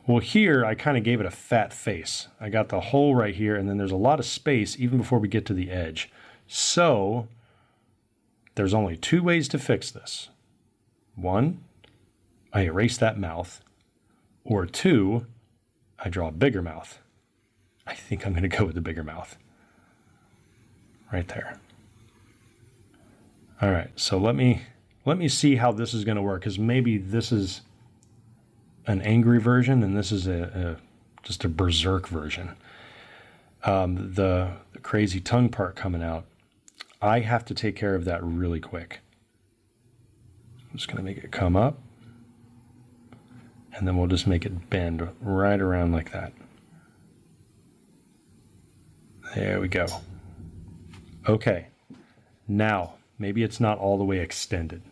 Well, here I kind of gave it a fat face. I got the hole right here, and then there's a lot of space even before we get to the edge. So there's only two ways to fix this. One, I erase that mouth, or two, I draw a bigger mouth. I think I'm going to go with the bigger mouth. Right there. All right, so let me see how this is going to work, because maybe this is an angry version and this is just a berserk version. The crazy tongue part coming out, I have to take care of that really quick. I'm just going to make it come up, and then we'll just make it bend right around like that. There we go. Okay, now maybe it's not all the way extended.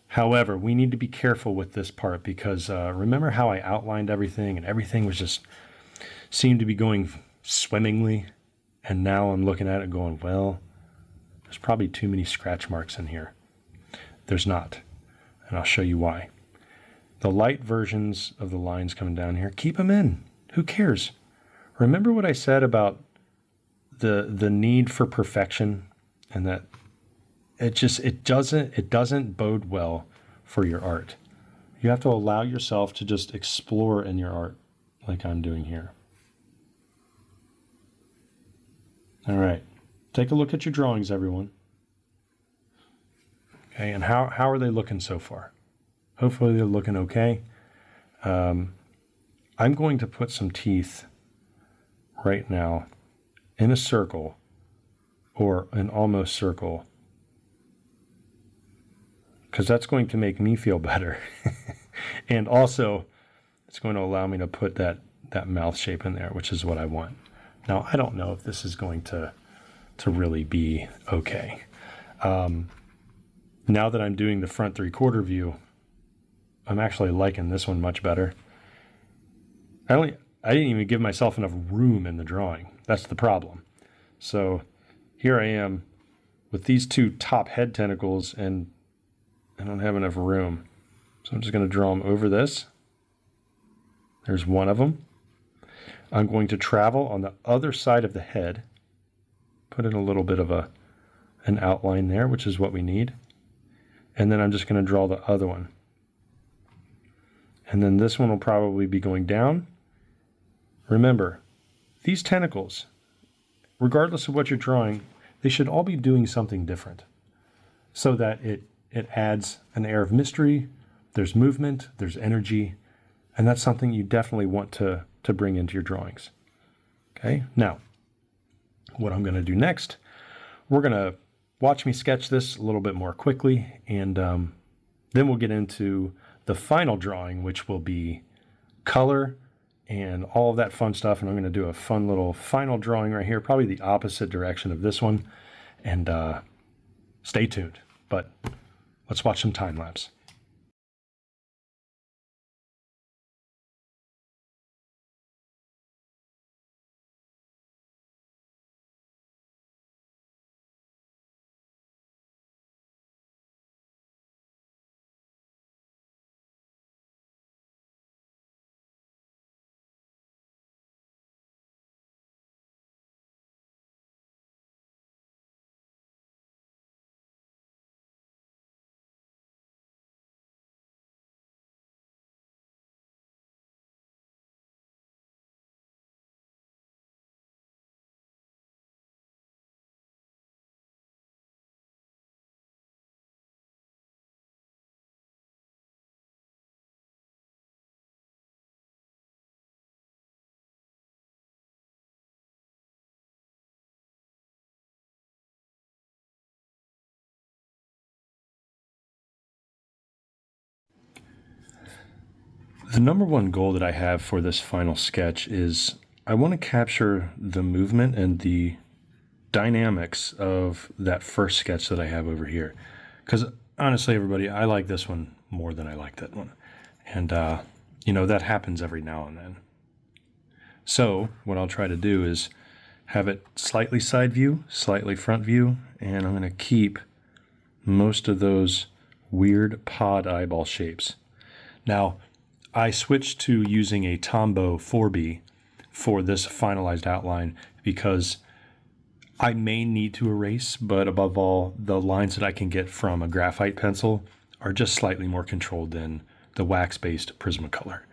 However, we need to be careful with this part because remember how I outlined everything and everything was just seemed to be going swimmingly. And now I'm looking at it going, well, there's probably too many scratch marks in here. There's not. And I'll show you why. The light versions of the lines coming down here, keep them in. Who cares? Remember what I said about the need for perfection, and that it doesn't bode well for your art. You have to allow yourself to just explore in your art like I'm doing here. All right. Take a look at your drawings, everyone. Okay, and how are they looking so far? Hopefully they're looking okay. I'm going to put some teeth right now in a circle, or an almost circle, because that's going to make me feel better. And also, it's going to allow me to put that mouth shape in there, which is what I want. Now, I don't know if this is going to really be okay. Now that I'm doing the front 3/4 view, I'm actually liking this one much better. I didn't even give myself enough room in the drawing. That's the problem. So here I am with these two top head tentacles, and I don't have enough room. So I'm just going to draw them over this. There's one of them. I'm going to travel on the other side of the head, put in a little bit of an outline there, which is what we need. And then I'm just going to draw the other one. And then this one will probably be going down. Remember, these tentacles, regardless of what you're drawing, they should all be doing something different, so that it adds an air of mystery, there's movement, there's energy, and that's something you definitely want to bring into your drawings. Okay, now, what I'm going to do next, we're going to watch me sketch this a little bit more quickly, and then we'll get into the final drawing, which will be color and all of that fun stuff. And I'm going to do a fun little final drawing right here, probably the opposite direction of this one. And stay tuned. But let's watch some time lapse. The number one goal that I have for this final sketch is I want to capture the movement and the dynamics of that first sketch that I have over here. Because honestly, everybody, I like this one more than I like that one. And, that happens every now and then. So what I'll try to do is have it slightly side view, slightly front view, and I'm going to keep most of those weird pod eyeball shapes. Now, I switched to using a Tombow 4B for this finalized outline because I may need to erase, but above all, the lines that I can get from a graphite pencil are just slightly more controlled than the wax-based Prismacolor.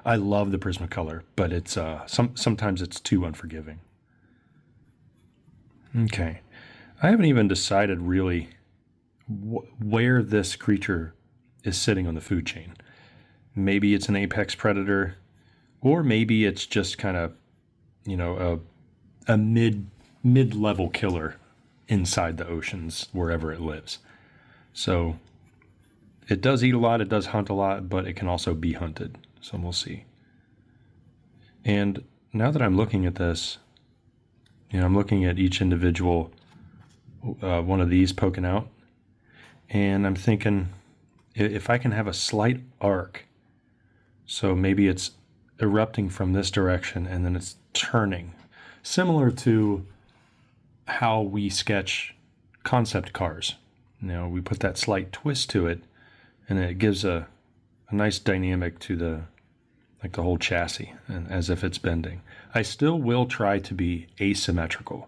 I love the Prismacolor, but it's sometimes it's too unforgiving. Okay, I haven't even decided really where this creature is sitting on the food chain. Maybe it's an apex predator, or maybe it's just kind of, a mid-level killer inside the oceans, wherever it lives. So it does eat a lot, it does hunt a lot, but it can also be hunted. So we'll see. And now that I'm looking at this, I'm looking at each individual one of these poking out, and I'm thinking if I can have a slight arc, so maybe it's erupting from this direction and then it's turning. Similar to how we sketch concept cars. We put that slight twist to it, and it gives a nice dynamic to the whole chassis, and as if it's bending. I still will try to be asymmetrical.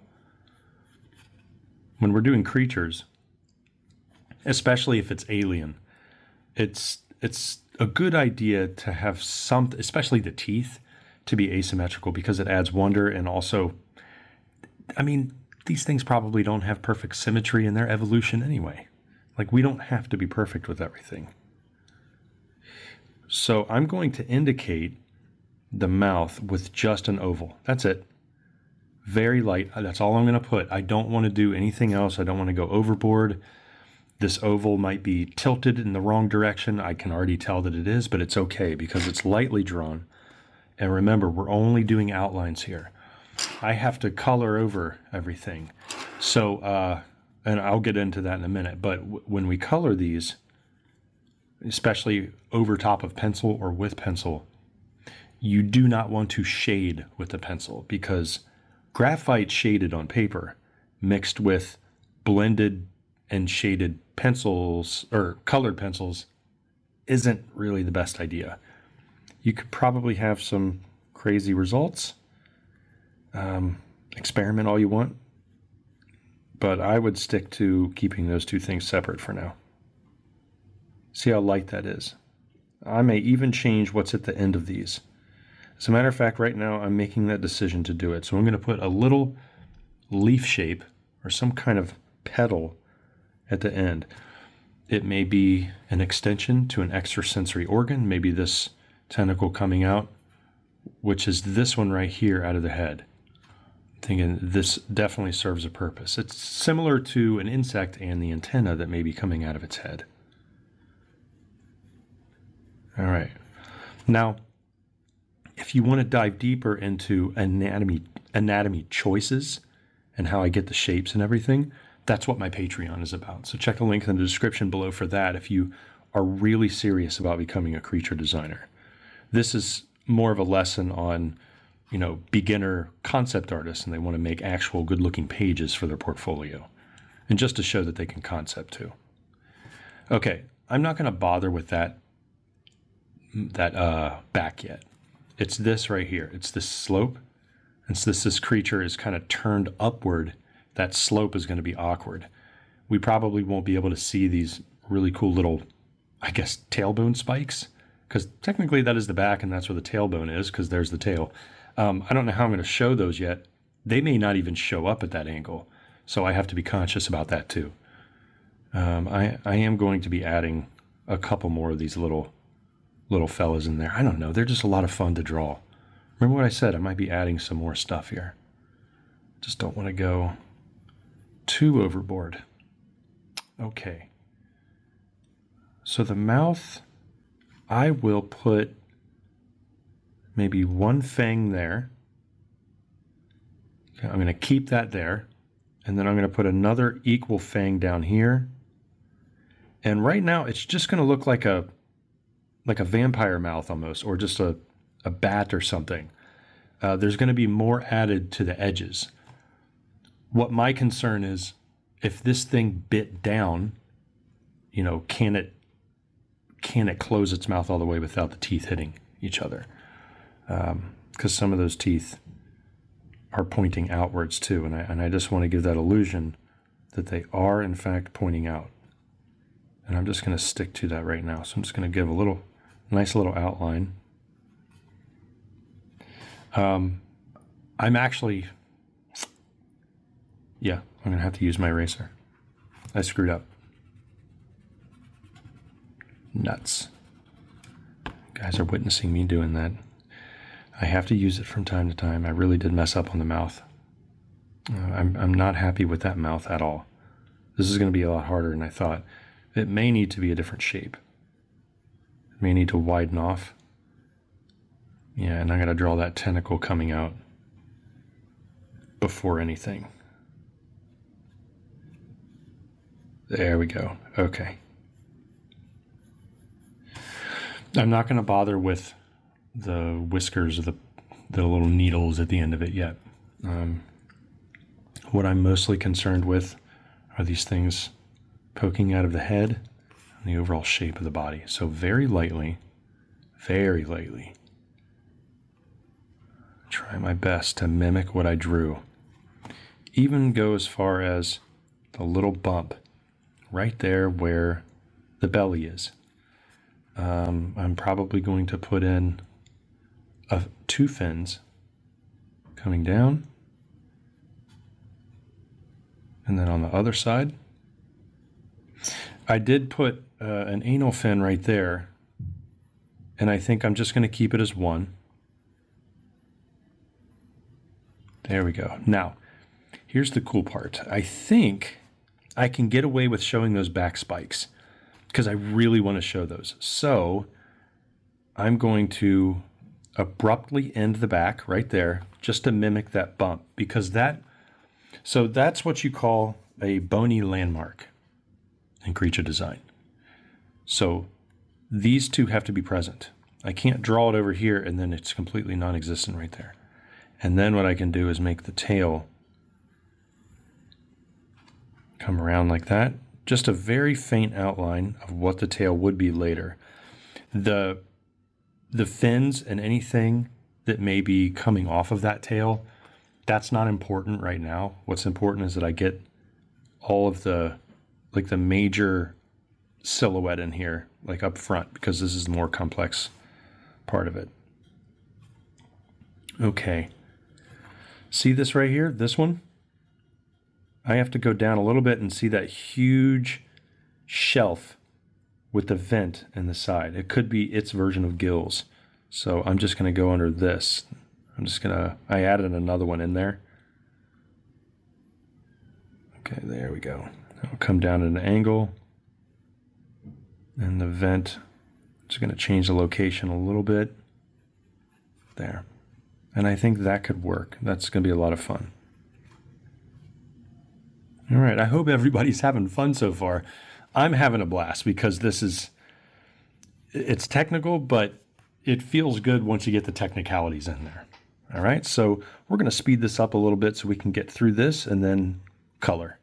When we're doing creatures, especially if it's alien, it's a good idea to have especially the teeth, to be asymmetrical, because it adds wonder. And also, these things probably don't have perfect symmetry in their evolution anyway. We don't have to be perfect with everything. So I'm going to indicate the mouth with just an oval. That's it. Very light. That's all I'm going to put. I don't want to do anything else. I don't want to go overboard. This oval might be tilted in the wrong direction. I can already tell that it is, but it's okay because it's lightly drawn. And remember, we're only doing outlines here. I have to color over everything. So, and I'll get into that in a minute, but when we color these, especially over top of pencil or with pencil, you do not want to shade with the pencil, because graphite shaded on paper mixed with blended and shaded pencils or colored pencils isn't really the best idea. You could probably have some crazy results. Experiment all you want, but I would stick to keeping those two things separate for now. See how light that is. I may even change what's at the end of these. As a matter of fact, right now I'm making that decision to do it. So I'm going to put a little leaf shape or some kind of petal at the end. It may be an extension to an extrasensory organ, maybe this tentacle coming out, which is this one right here out of the head. I'm thinking this definitely serves a purpose. It's similar to an insect and the antenna that may be coming out of its head. All right. Now, if you want to dive deeper into anatomy choices and how I get the shapes and everything, that's what my Patreon is about. So check the link in the description below for that if you are really serious about becoming a creature designer. This is more of a lesson on, beginner concept artists, and they want to make actual good-looking pages for their portfolio, and just to show that they can concept too. Okay, I'm not going to bother with that back yet. It's this right here. It's this slope. And so this creature is kind of turned upward. That slope is going to be awkward. We probably won't be able to see these really cool little, tailbone spikes, because technically that is the back and that's where the tailbone is, because there's the tail. I don't know how I'm going to show those yet. They may not even show up at that angle, so I have to be conscious about that too. I am going to be adding a couple more of these little fellas in there. I don't know. They're just a lot of fun to draw. Remember what I said? I might be adding some more stuff here. Just don't want to go too overboard. Okay. So the mouth, I will put maybe one fang there. Okay, I'm going to keep that there. And then I'm going to put another equal fang down here. And right now it's just going to look like a vampire mouth almost, or just a bat or something. There's going to be more added to the edges. What my concern is, if this thing bit down, can it close its mouth all the way without the teeth hitting each other? Because some of those teeth are pointing outwards too, and I just want to give that illusion that they are in fact pointing out. And I'm just going to stick to that right now. So I'm just going to give a nice little outline. I'm going to have to use my eraser. I screwed up. Nuts. Guys are witnessing me doing that. I have to use it from time to time. I really did mess up on the mouth. I'm not happy with that mouth at all. This is going to be a lot harder than I thought. It may need to be a different shape. It may need to widen off. Yeah, and I'm going to draw that tentacle coming out before anything. There we go. Okay. I'm not going to bother with the whiskers or the little needles at the end of it yet. What I'm mostly concerned with are these things poking out of the head and the overall shape of the body. So very lightly, try my best to mimic what I drew. Even go as far as the little bump right there where the belly is. I'm probably going to put in two fins coming down, and then on the other side, I did put an anal fin right there, and I think I'm just going to keep it as one. There we go. Now, here's the cool part. I think I can get away with showing those back spikes because I really want to show those. So I'm going to abruptly end the back right there just to mimic that bump, because that's what you call a bony landmark in creature design. So these two have to be present. I can't draw it over here and then it's completely non-existent right there. And then what I can do is make the tail come around like that. Just a very faint outline of what the tail would be later. The fins and anything that may be coming off of that tail, that's not important right now. What's important is that I get all of the major silhouette in here, like up front, because this is the more complex part of it. Okay. See this right here? This one? I have to go down a little bit and see that huge shelf with the vent in the side. It could be its version of gills. So I'm just going to go under this. I added another one in there. Okay, there we go. I'll come down at an angle. And the vent, just going to change the location a little bit. There. And I think that could work. That's going to be a lot of fun. All right, I hope everybody's having fun so far. I'm having a blast because it's technical, but it feels good once you get the technicalities in there. All right, so we're going to speed this up a little bit so we can get through this and then color.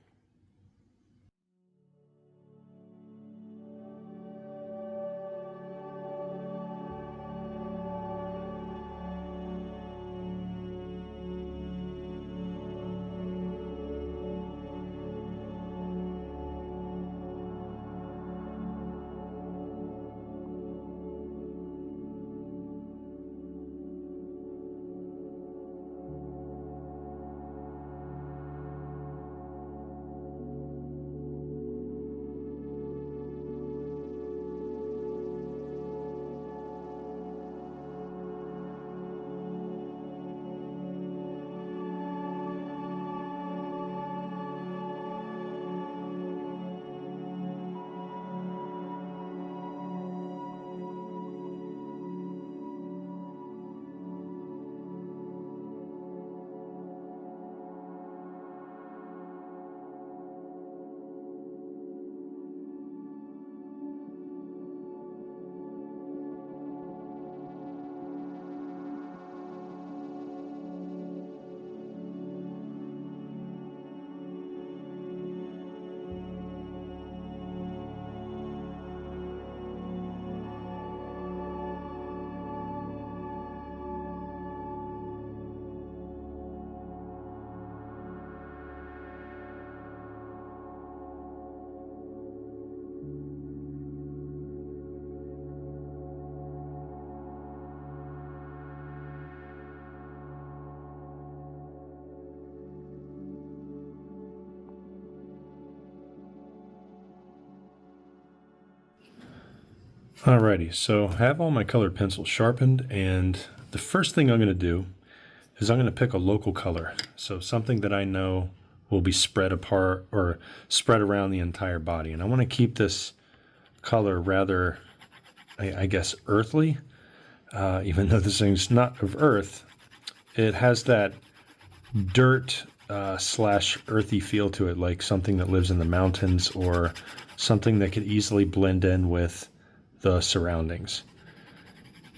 Alrighty, so I have all my colored pencils sharpened, and the first thing I'm going to do is I'm going to pick a local color. So something that I know will be spread apart or spread around the entire body. And I want to keep this color rather, I guess, earthly, even though this thing's not of earth. It has that dirt slash earthy feel to it, like something that lives in the mountains or something that could easily blend in with the surroundings.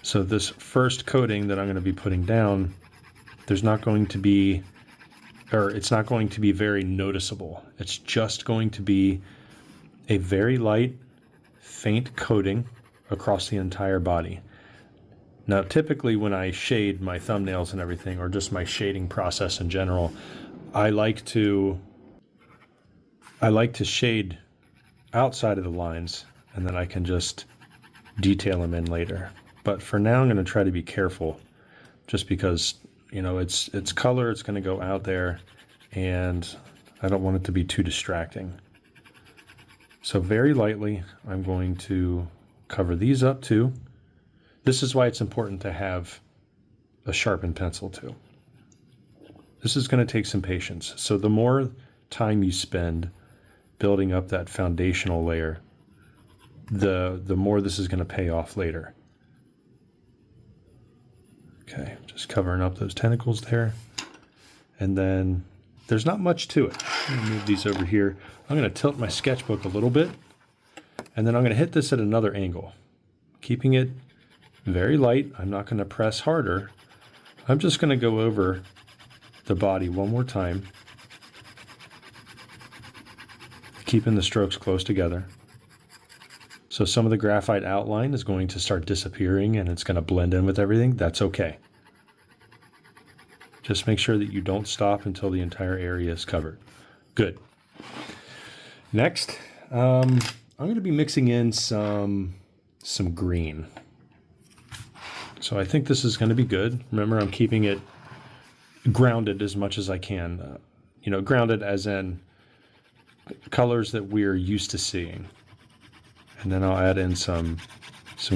So this first coating that I'm going to be putting down, there's not going to be or it's not going to be very noticeable. It's just going to be a very light, faint coating across the entire body. Now, typically when I shade my thumbnails and everything, or just my shading process in general, I like to shade outside of the lines, and then I can just detail them in later. But for now, I'm going to try to be careful, just because, you know, it's color, it's going to go out there, and I don't want it to be too distracting. So very lightly, I'm going to cover these up too. This is why it's important to have a sharpened pencil too. This is going to take some patience. So the more time you spend building up that foundational layer, the more this is going to pay off later. Okay, just covering up those tentacles there. And then there's not much to it. I'm going to move these over here. I'm going to tilt my sketchbook a little bit, and then I'm going to hit this at another angle, keeping it very light. I'm not going to press harder. I'm just going to go over the body one more time, keeping the strokes close together. So some of the graphite outline is going to start disappearing and it's going to blend in with everything. That's okay. Just make sure that you don't stop until the entire area is covered. Good. Next, I'm going to be mixing in some green. So I think this is going to be good. Remember, I'm keeping it grounded as much as I can. Grounded as in colors that we're used to seeing. And then I'll add in some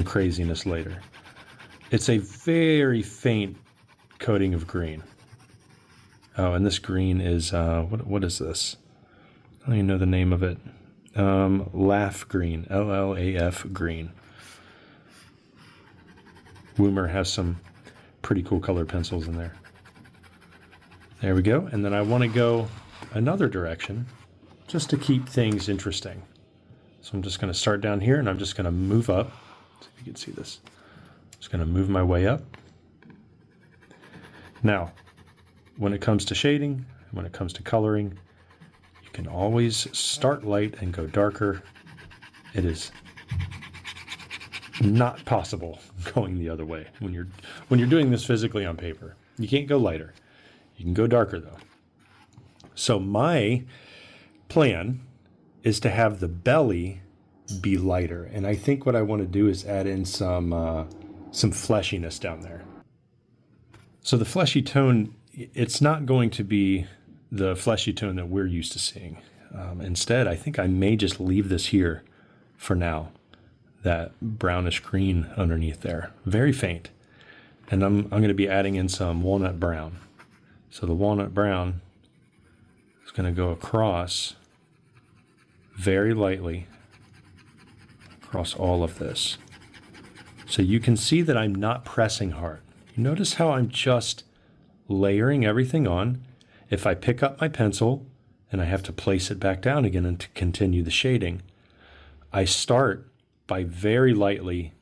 craziness later. It's a very faint coating of green. Oh, and this green is, what is this? I don't even know the name of it. Laugh green, L-L-A-F green. Woomer has some pretty cool colored pencils in there. There we go. And then I want to go another direction just to keep things interesting. So I'm just going to start down here and I'm just going to move up. See if you can see this. Just going to move my way up. Now, when it comes to shading, when it comes to coloring, you can always start light and go darker. It is not possible going the other way when you're doing this physically on paper. You can't go lighter. You can go darker though. So my plan is to have the belly be lighter, and I think what I want to do is add in some fleshiness down there. So the fleshy tone, it's not going to be the fleshy tone that we're used to seeing. Instead, I think I may just leave this here for now. That brownish green underneath there, very faint. And I'm going to be adding in some walnut brown. So the walnut brown is going to go across very lightly across all of this. So you can see that I'm not pressing hard. You notice how I'm just layering everything on. If I pick up my pencil and I have to place it back down again and to continue the shading, I start by very lightly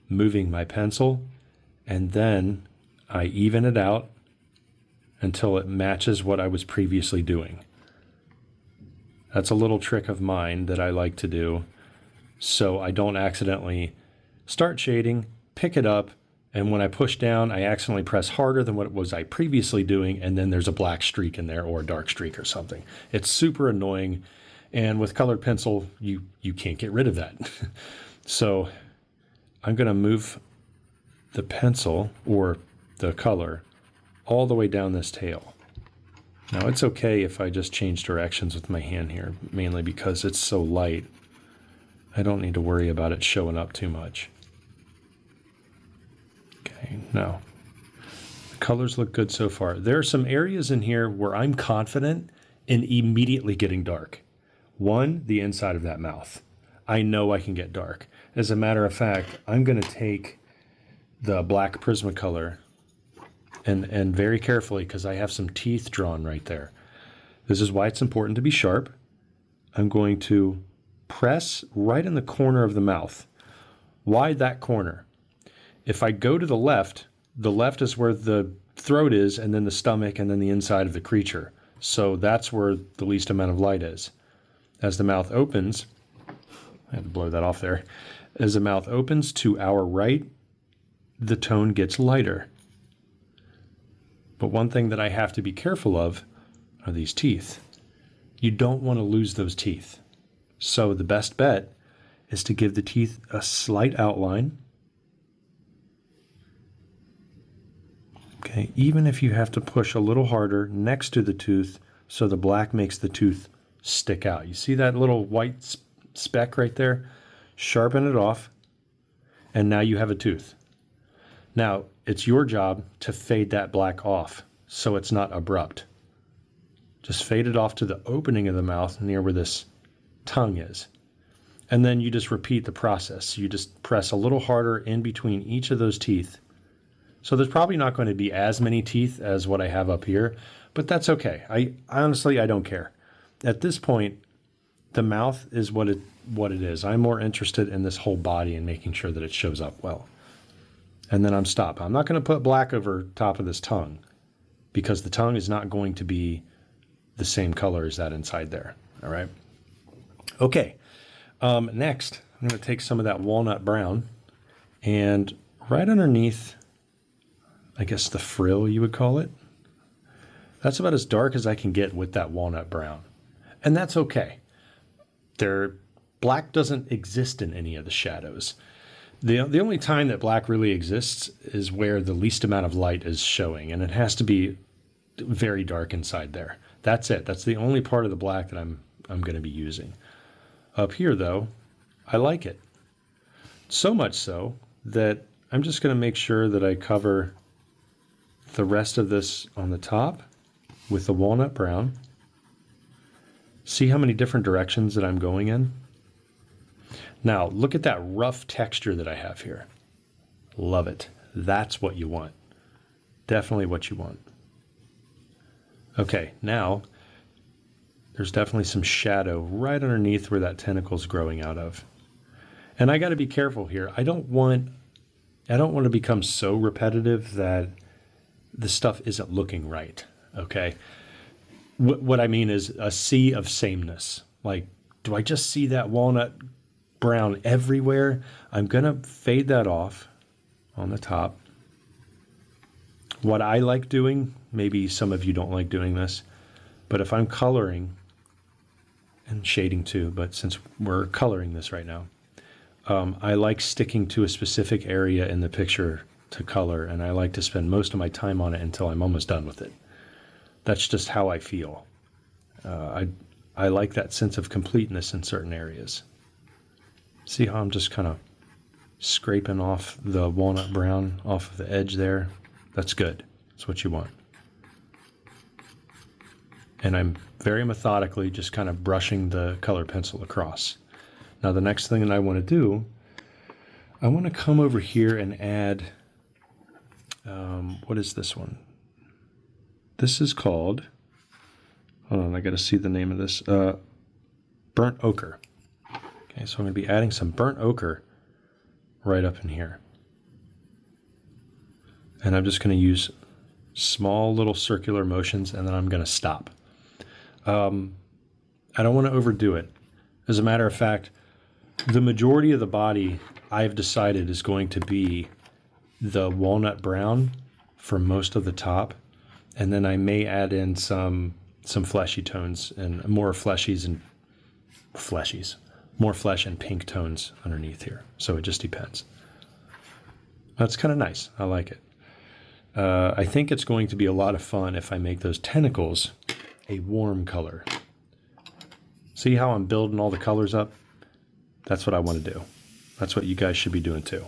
moving my pencil, and then I even it out until it matches what I was previously doing. That's a little trick of mine that I like to do so I don't accidentally start shading, pick it up, and when I push down, I accidentally press harder than what it was I previously doing, and then there's a black streak in there or a dark streak or something. It's super annoying, and with colored pencil, you can't get rid of that. So I'm going to move the pencil or the color all the way down this tail. Now it's okay if I just change directions with my hand here, mainly because it's so light. I don't need to worry about it showing up too much. Okay, now the colors look good so far. There are some areas in here where I'm confident in immediately getting dark. One, the inside of that mouth. I know I can get dark. As a matter of fact, I'm going to take the black Prismacolor and very carefully, because I have some teeth drawn right there. This is why it's important to be sharp. I'm going to press right in the corner of the mouth. Why that corner? If I go to the left is where the throat is, and then the stomach, and then the inside of the creature. So that's where the least amount of light is. As the mouth opens, I had to blow that off there. As the mouth opens to our right, the tone gets lighter. But one thing that I have to be careful of are these teeth. You don't want to lose those teeth. So the best bet is to give the teeth a slight outline. Okay, even if you have to push a little harder next to the tooth so the black makes the tooth stick out. You see that little white speck right there? Sharpen it off, and now you have a tooth. Now, it's your job to fade that black off so it's not abrupt. Just fade it off to the opening of the mouth near where this tongue is. And then you just repeat the process. You just press a little harder in between each of those teeth. So there's probably not going to be as many teeth as what I have up here, but that's okay. I honestly, I don't care. At this point, the mouth is what it is. I'm more interested in this whole body and making sure that it shows up well. And then I'm stopped. I'm not going to put black over top of this tongue because the tongue is not going to be the same color as that inside there. All right. Okay. Next, I'm going to take some of that walnut brown and right underneath, I guess the frill you would call it. That's about as dark as I can get with that walnut brown. And that's okay. Black doesn't exist in any of the shadows. The only time that black really exists is where the least amount of light is showing, and it has to be very dark inside there. That's it. That's the only part of the black that I'm going to be using. Up here, though, I like it. So much so that I'm just going to make sure that I cover the rest of this on the top with the walnut brown. See how many different directions that I'm going in? Now, look at that rough texture that I have here. Love it. That's what you want. Definitely what you want. Okay, now there's definitely some shadow right underneath where that tentacle's growing out of. And I got to be careful here. I don't want to become so repetitive that the stuff isn't looking right, okay? What I mean is a sea of sameness. Like, do I just see that walnut brown everywhere? I'm going to fade that off on the top. What I like doing, maybe some of you don't like doing this, but if I'm coloring, and shading too, but since we're coloring this right now, I like sticking to a specific area in the picture to color, and I like to spend most of my time on it until I'm almost done with it. That's just how I feel. I like that sense of completeness in certain areas. See how I'm just kind of scraping off the walnut brown off of the edge there? That's good. That's what you want. And I'm very methodically just kind of brushing the color pencil across. Now the next thing that I want to do, I want to come over here and add, what is this one? This is called, hold on, I got to see the name of this, burnt ochre. Okay, so I'm going to be adding some burnt ochre right up in here. And I'm just going to use small little circular motions, and then I'm going to stop. I don't want to overdo it. As a matter of fact, the majority of the body I've decided is going to be the walnut brown for most of the top, and then I may add in some fleshy tones and more fleshies and fleshies. More flesh and pink tones underneath here. So it just depends. That's kind of nice. I like it. I think it's going to be a lot of fun if I make those tentacles a warm color. See how I'm building all the colors up? That's what I want to do. That's what you guys should be doing too.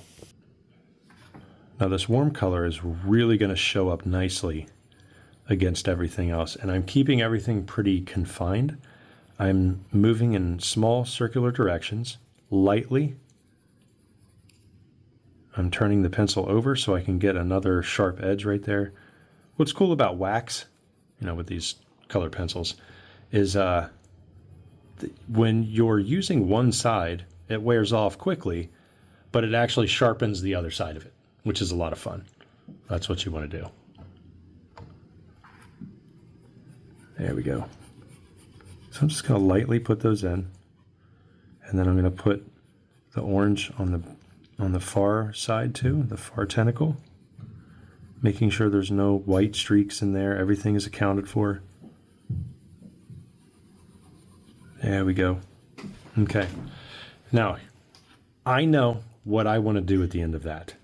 Now this warm color is really going to show up nicely against everything else. And I'm keeping everything pretty confined. I'm moving in small circular directions, lightly. I'm turning the pencil over so I can get another sharp edge right there. What's cool about wax, with these color pencils, is when you're using one side, it wears off quickly, but it actually sharpens the other side of it, which is a lot of fun. That's what you want to do. There we go. So I'm just going to lightly put those in, and then I'm going to put the orange on the far side too, the far tentacle, making sure there's no white streaks in there. Everything is accounted for. There we go. Okay. Now, I know what I want to do at the end of that.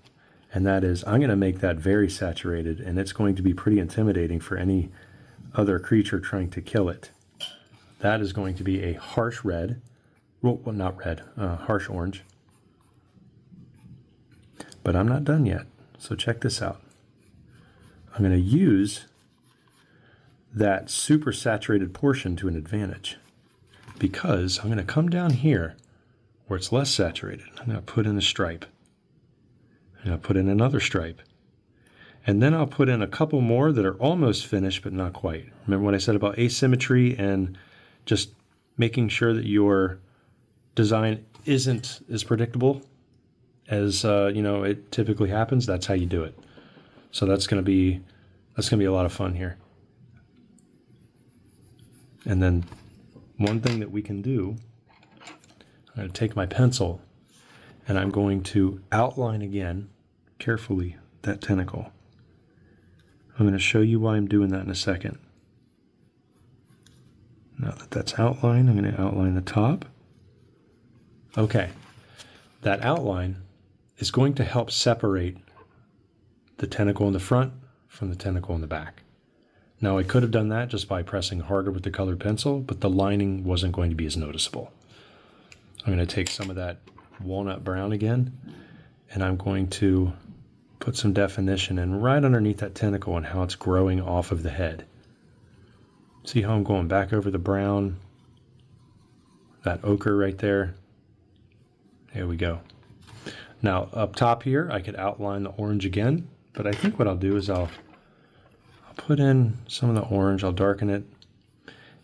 And that is, I'm going to make that very saturated, and it's going to be pretty intimidating for any other creature trying to kill it. That is going to be a harsh red. Well, not red, harsh orange. But I'm not done yet. So check this out. I'm going to use that super saturated portion to an advantage, because I'm going to come down here where it's less saturated. I'm going to put in a stripe. I'm going to put in another stripe. And then I'll put in a couple more that are almost finished, but not quite. Remember what I said about asymmetry and just making sure that your design isn't as predictable as it typically happens? That's how you do it. So that's going to be a lot of fun here. And then one thing that we can do, I'm going to take my pencil and I'm going to outline again carefully that tentacle. I'm going to show you why I'm doing that in a second. Now that that's outlined, I'm going to outline the top. Okay, that outline is going to help separate the tentacle in the front from the tentacle in the back. Now, I could have done that just by pressing harder with the colored pencil, but the lining wasn't going to be as noticeable. I'm going to take some of that walnut brown again, and I'm going to put some definition in right underneath that tentacle and how it's growing off of the head. See how I'm going back over the brown, that ochre right there. There we go. Now up top here, I could outline the orange again, but I think what I'll do is I'll put in some of the orange, I'll darken it,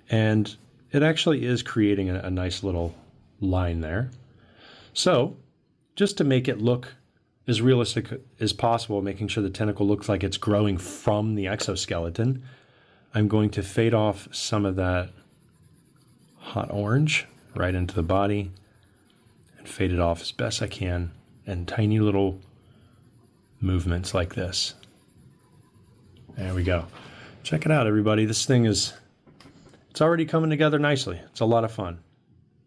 and it actually is creating a nice little line there. So just to make it look as realistic as possible, making sure the tentacle looks like it's growing from the exoskeleton, I'm going to fade off some of that hot orange right into the body and fade it off as best I can in tiny little movements like this. There we go. Check it out, everybody. This thing it's already coming together nicely. It's a lot of fun.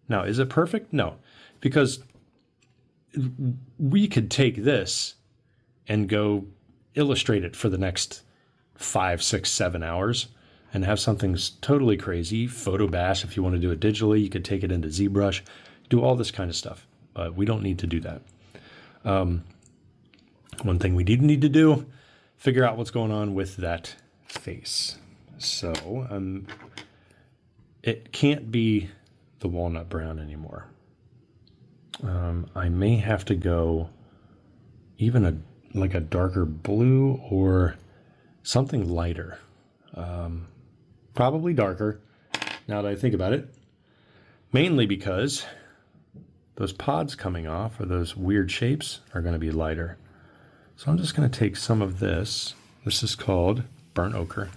Now, is it perfect? No, because we could take this and go illustrate it for the next 5, 6, 7 hours and have something totally crazy. Photo bash, if you want to do it digitally, you could take it into ZBrush, do all this kind of stuff. But we don't need to do that. One thing we did need to do, figure out what's going on with that face. So it can't be the walnut brown anymore. I may have to go even like a darker blue or something lighter. Probably darker, now that I think about it. Mainly because those pods coming off, or those weird shapes, are going to be lighter. So I'm just going to take some of this. This is called burnt ochre.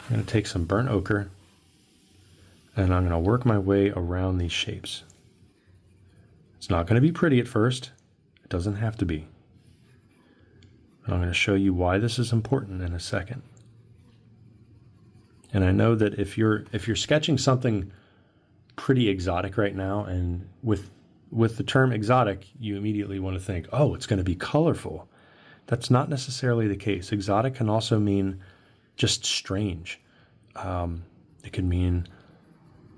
I'm going to take some burnt ochre, and I'm going to work my way around these shapes. It's not going to be pretty at first. It doesn't have to be. And I'm going to show you why this is important in a second. And I know that if you're sketching something pretty exotic right now, and with the term exotic, you immediately want to think, oh, it's going to be colorful. That's not necessarily the case. Exotic can also mean just strange. It can mean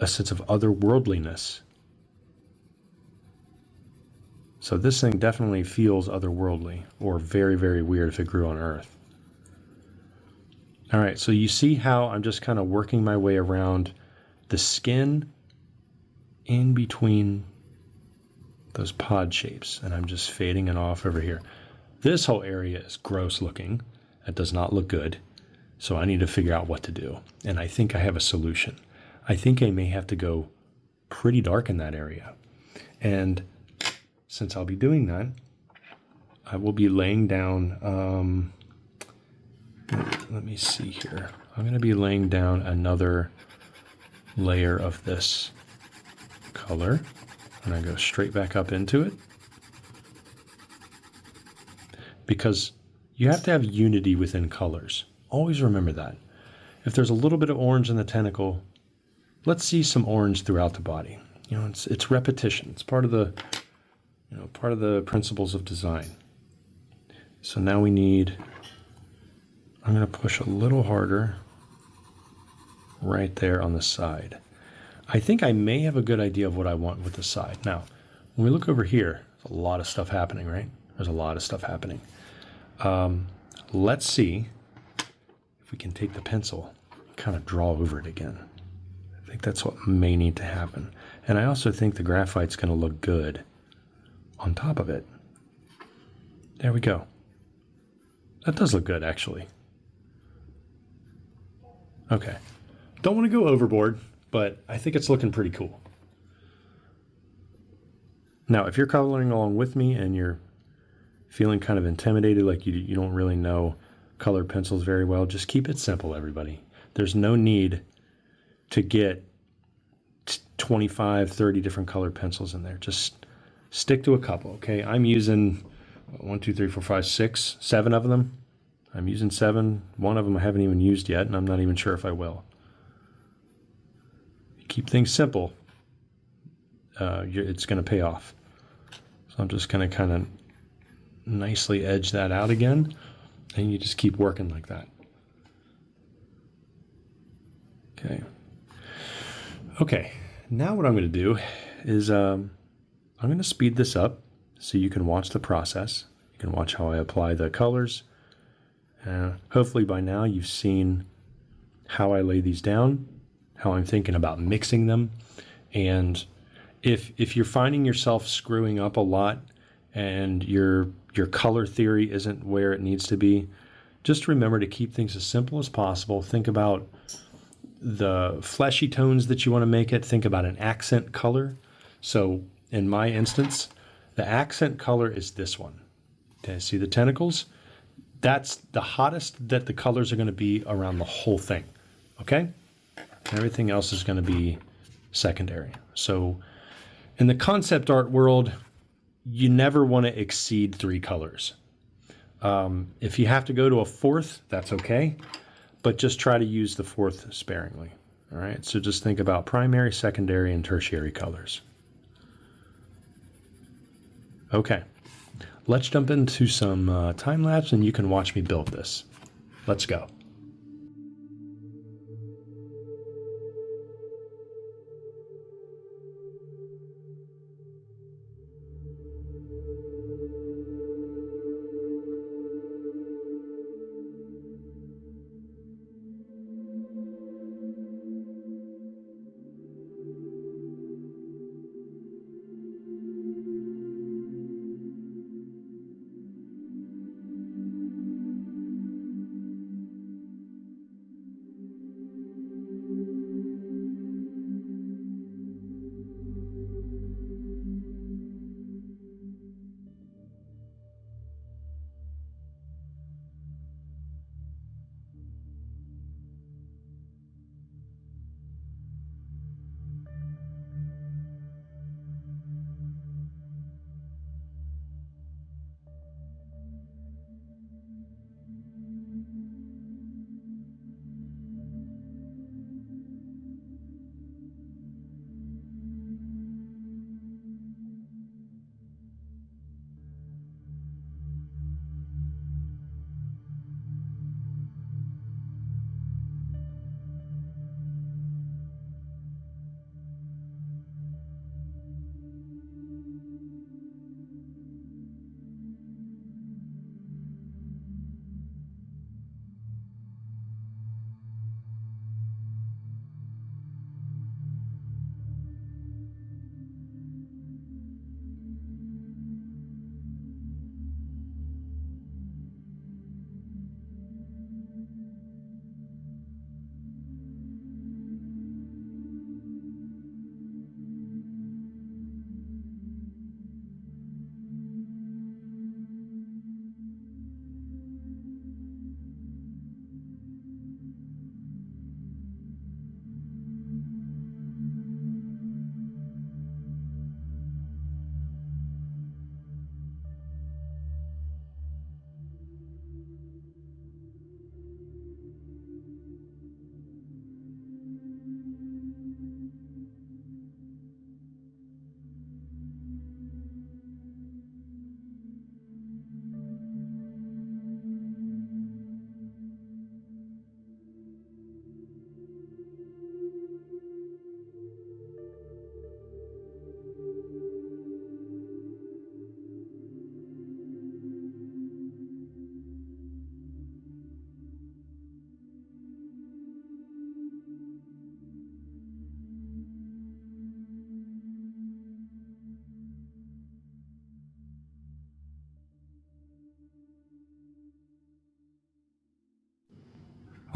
a sense of otherworldliness. So this thing definitely feels otherworldly, or very, very weird if it grew on Earth. All right, so you see how I'm just kind of working my way around the skin in between those pod shapes, and I'm just fading it off over here. This whole area is gross looking. It does not look good. So I need to figure out what to do. And I think I have a solution. I think I may have to go pretty dark in that area. And since I'll be doing that, I will be laying down, let me see here. I'm going to be laying down another layer of this color, and I go straight back up into it, because you have to have unity within colors. Always remember that. If there's a little bit of orange in the tentacle, let's see some orange throughout the body. You know, it's repetition. It's part of the, you know, part of the principles of design. So now we need, I'm going to push a little harder right there on the side. I think I may have a good idea of what I want with the side. Now, when we look over here, there's a lot of stuff happening, right? There's a lot of stuff happening. Let's see if we can take the pencil and kind of draw over it again. I think that's what may need to happen. And I also think the graphite's going to look good on top of it. There we go. That does look good, actually. Okay. Don't want to go overboard, but I think it's looking pretty cool. Now, if you're coloring along with me and you're feeling kind of intimidated, like you don't really know colored pencils very well, just keep it simple, everybody. There's no need to get 25, 30 different colored pencils in there. Just stick to a couple, okay? I'm using 1, 2, 3, 4, 5, 6, 7 of them. I'm using 7. One of them I haven't even used yet, and I'm not even sure if I will. Keep things simple. It's going to pay off. So I'm just going to kind of nicely edge that out again, and you just keep working like that. Okay, now what I'm going to do is I'm going to speed this up so you can watch the process. You can watch how I apply the colors. Hopefully by now you've seen how I lay these down, how I'm thinking about mixing them. And if you're finding yourself screwing up a lot and your color theory isn't where it needs to be, just remember to keep things as simple as possible. Think about the fleshy tones that you want to make it. Think about an accent color. So in my instance, the accent color is this one. Okay, see the tentacles? That's the hottest that the colors are going to be around the whole thing. Okay? Everything else is going to be secondary. So in the concept art world, you never want to exceed 3 colors. If you have to go to a 4th, that's okay, but just try to use the 4th sparingly. All right, so just think about primary, secondary, and tertiary colors. Okay, let's jump into some time lapse and you can watch me build this. Let's go.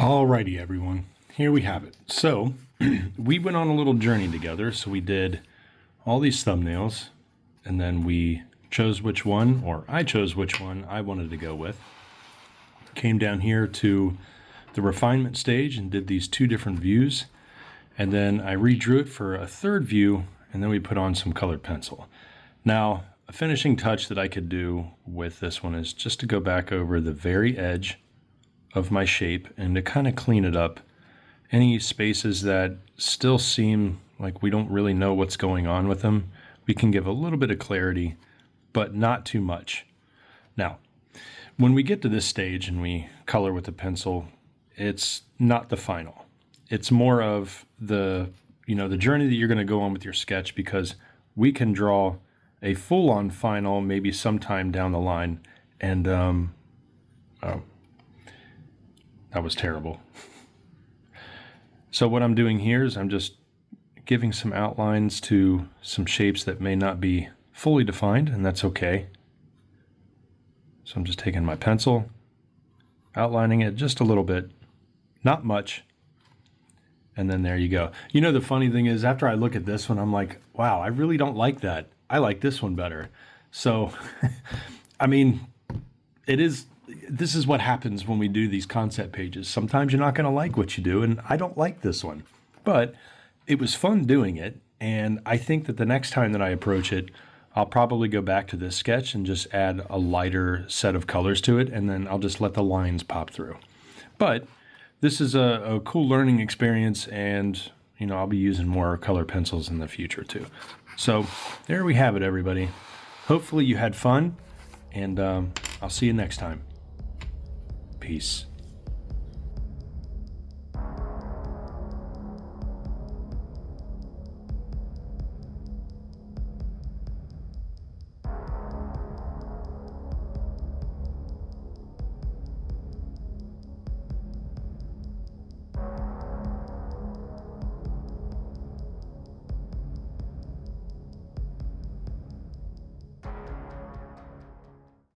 Alrighty, everyone, here we have it. So we went on a little journey together. So we did all these thumbnails, and then we chose which one, or I chose which one I wanted to go with. Came down here to the refinement stage and did these two different views. And then I redrew it for a third view, and then we put on some colored pencil. Now, a finishing touch that I could do with this one is just to go back over the very edge of my shape and to kind of clean it up. Any spaces that still seem like we don't really know what's going on with them, we can give a little bit of clarity, but not too much. Now, when we get to this stage and we color with a pencil, it's not the final. It's more of the journey that you're going to go on with your sketch, because we can draw a full-on final maybe sometime down the line. And that was terrible. So what I'm doing here is I'm just giving some outlines to some shapes that may not be fully defined, and that's okay. So I'm just taking my pencil, outlining it just a little bit, not much, and then there you go. You know, the funny thing is, after I look at this one, I'm like, wow, I really don't like that. I like this one better. So, I mean, this is what happens when we do these concept pages. Sometimes you're not going to like what you do, and I don't like this one. But it was fun doing it, and I think that the next time that I approach it, I'll probably go back to this sketch and just add a lighter set of colors to it, and then I'll just let the lines pop through. But this is a cool learning experience, and I'll be using more color pencils in the future too. So there we have it, everybody. Hopefully you had fun, and I'll see you next time. Peace.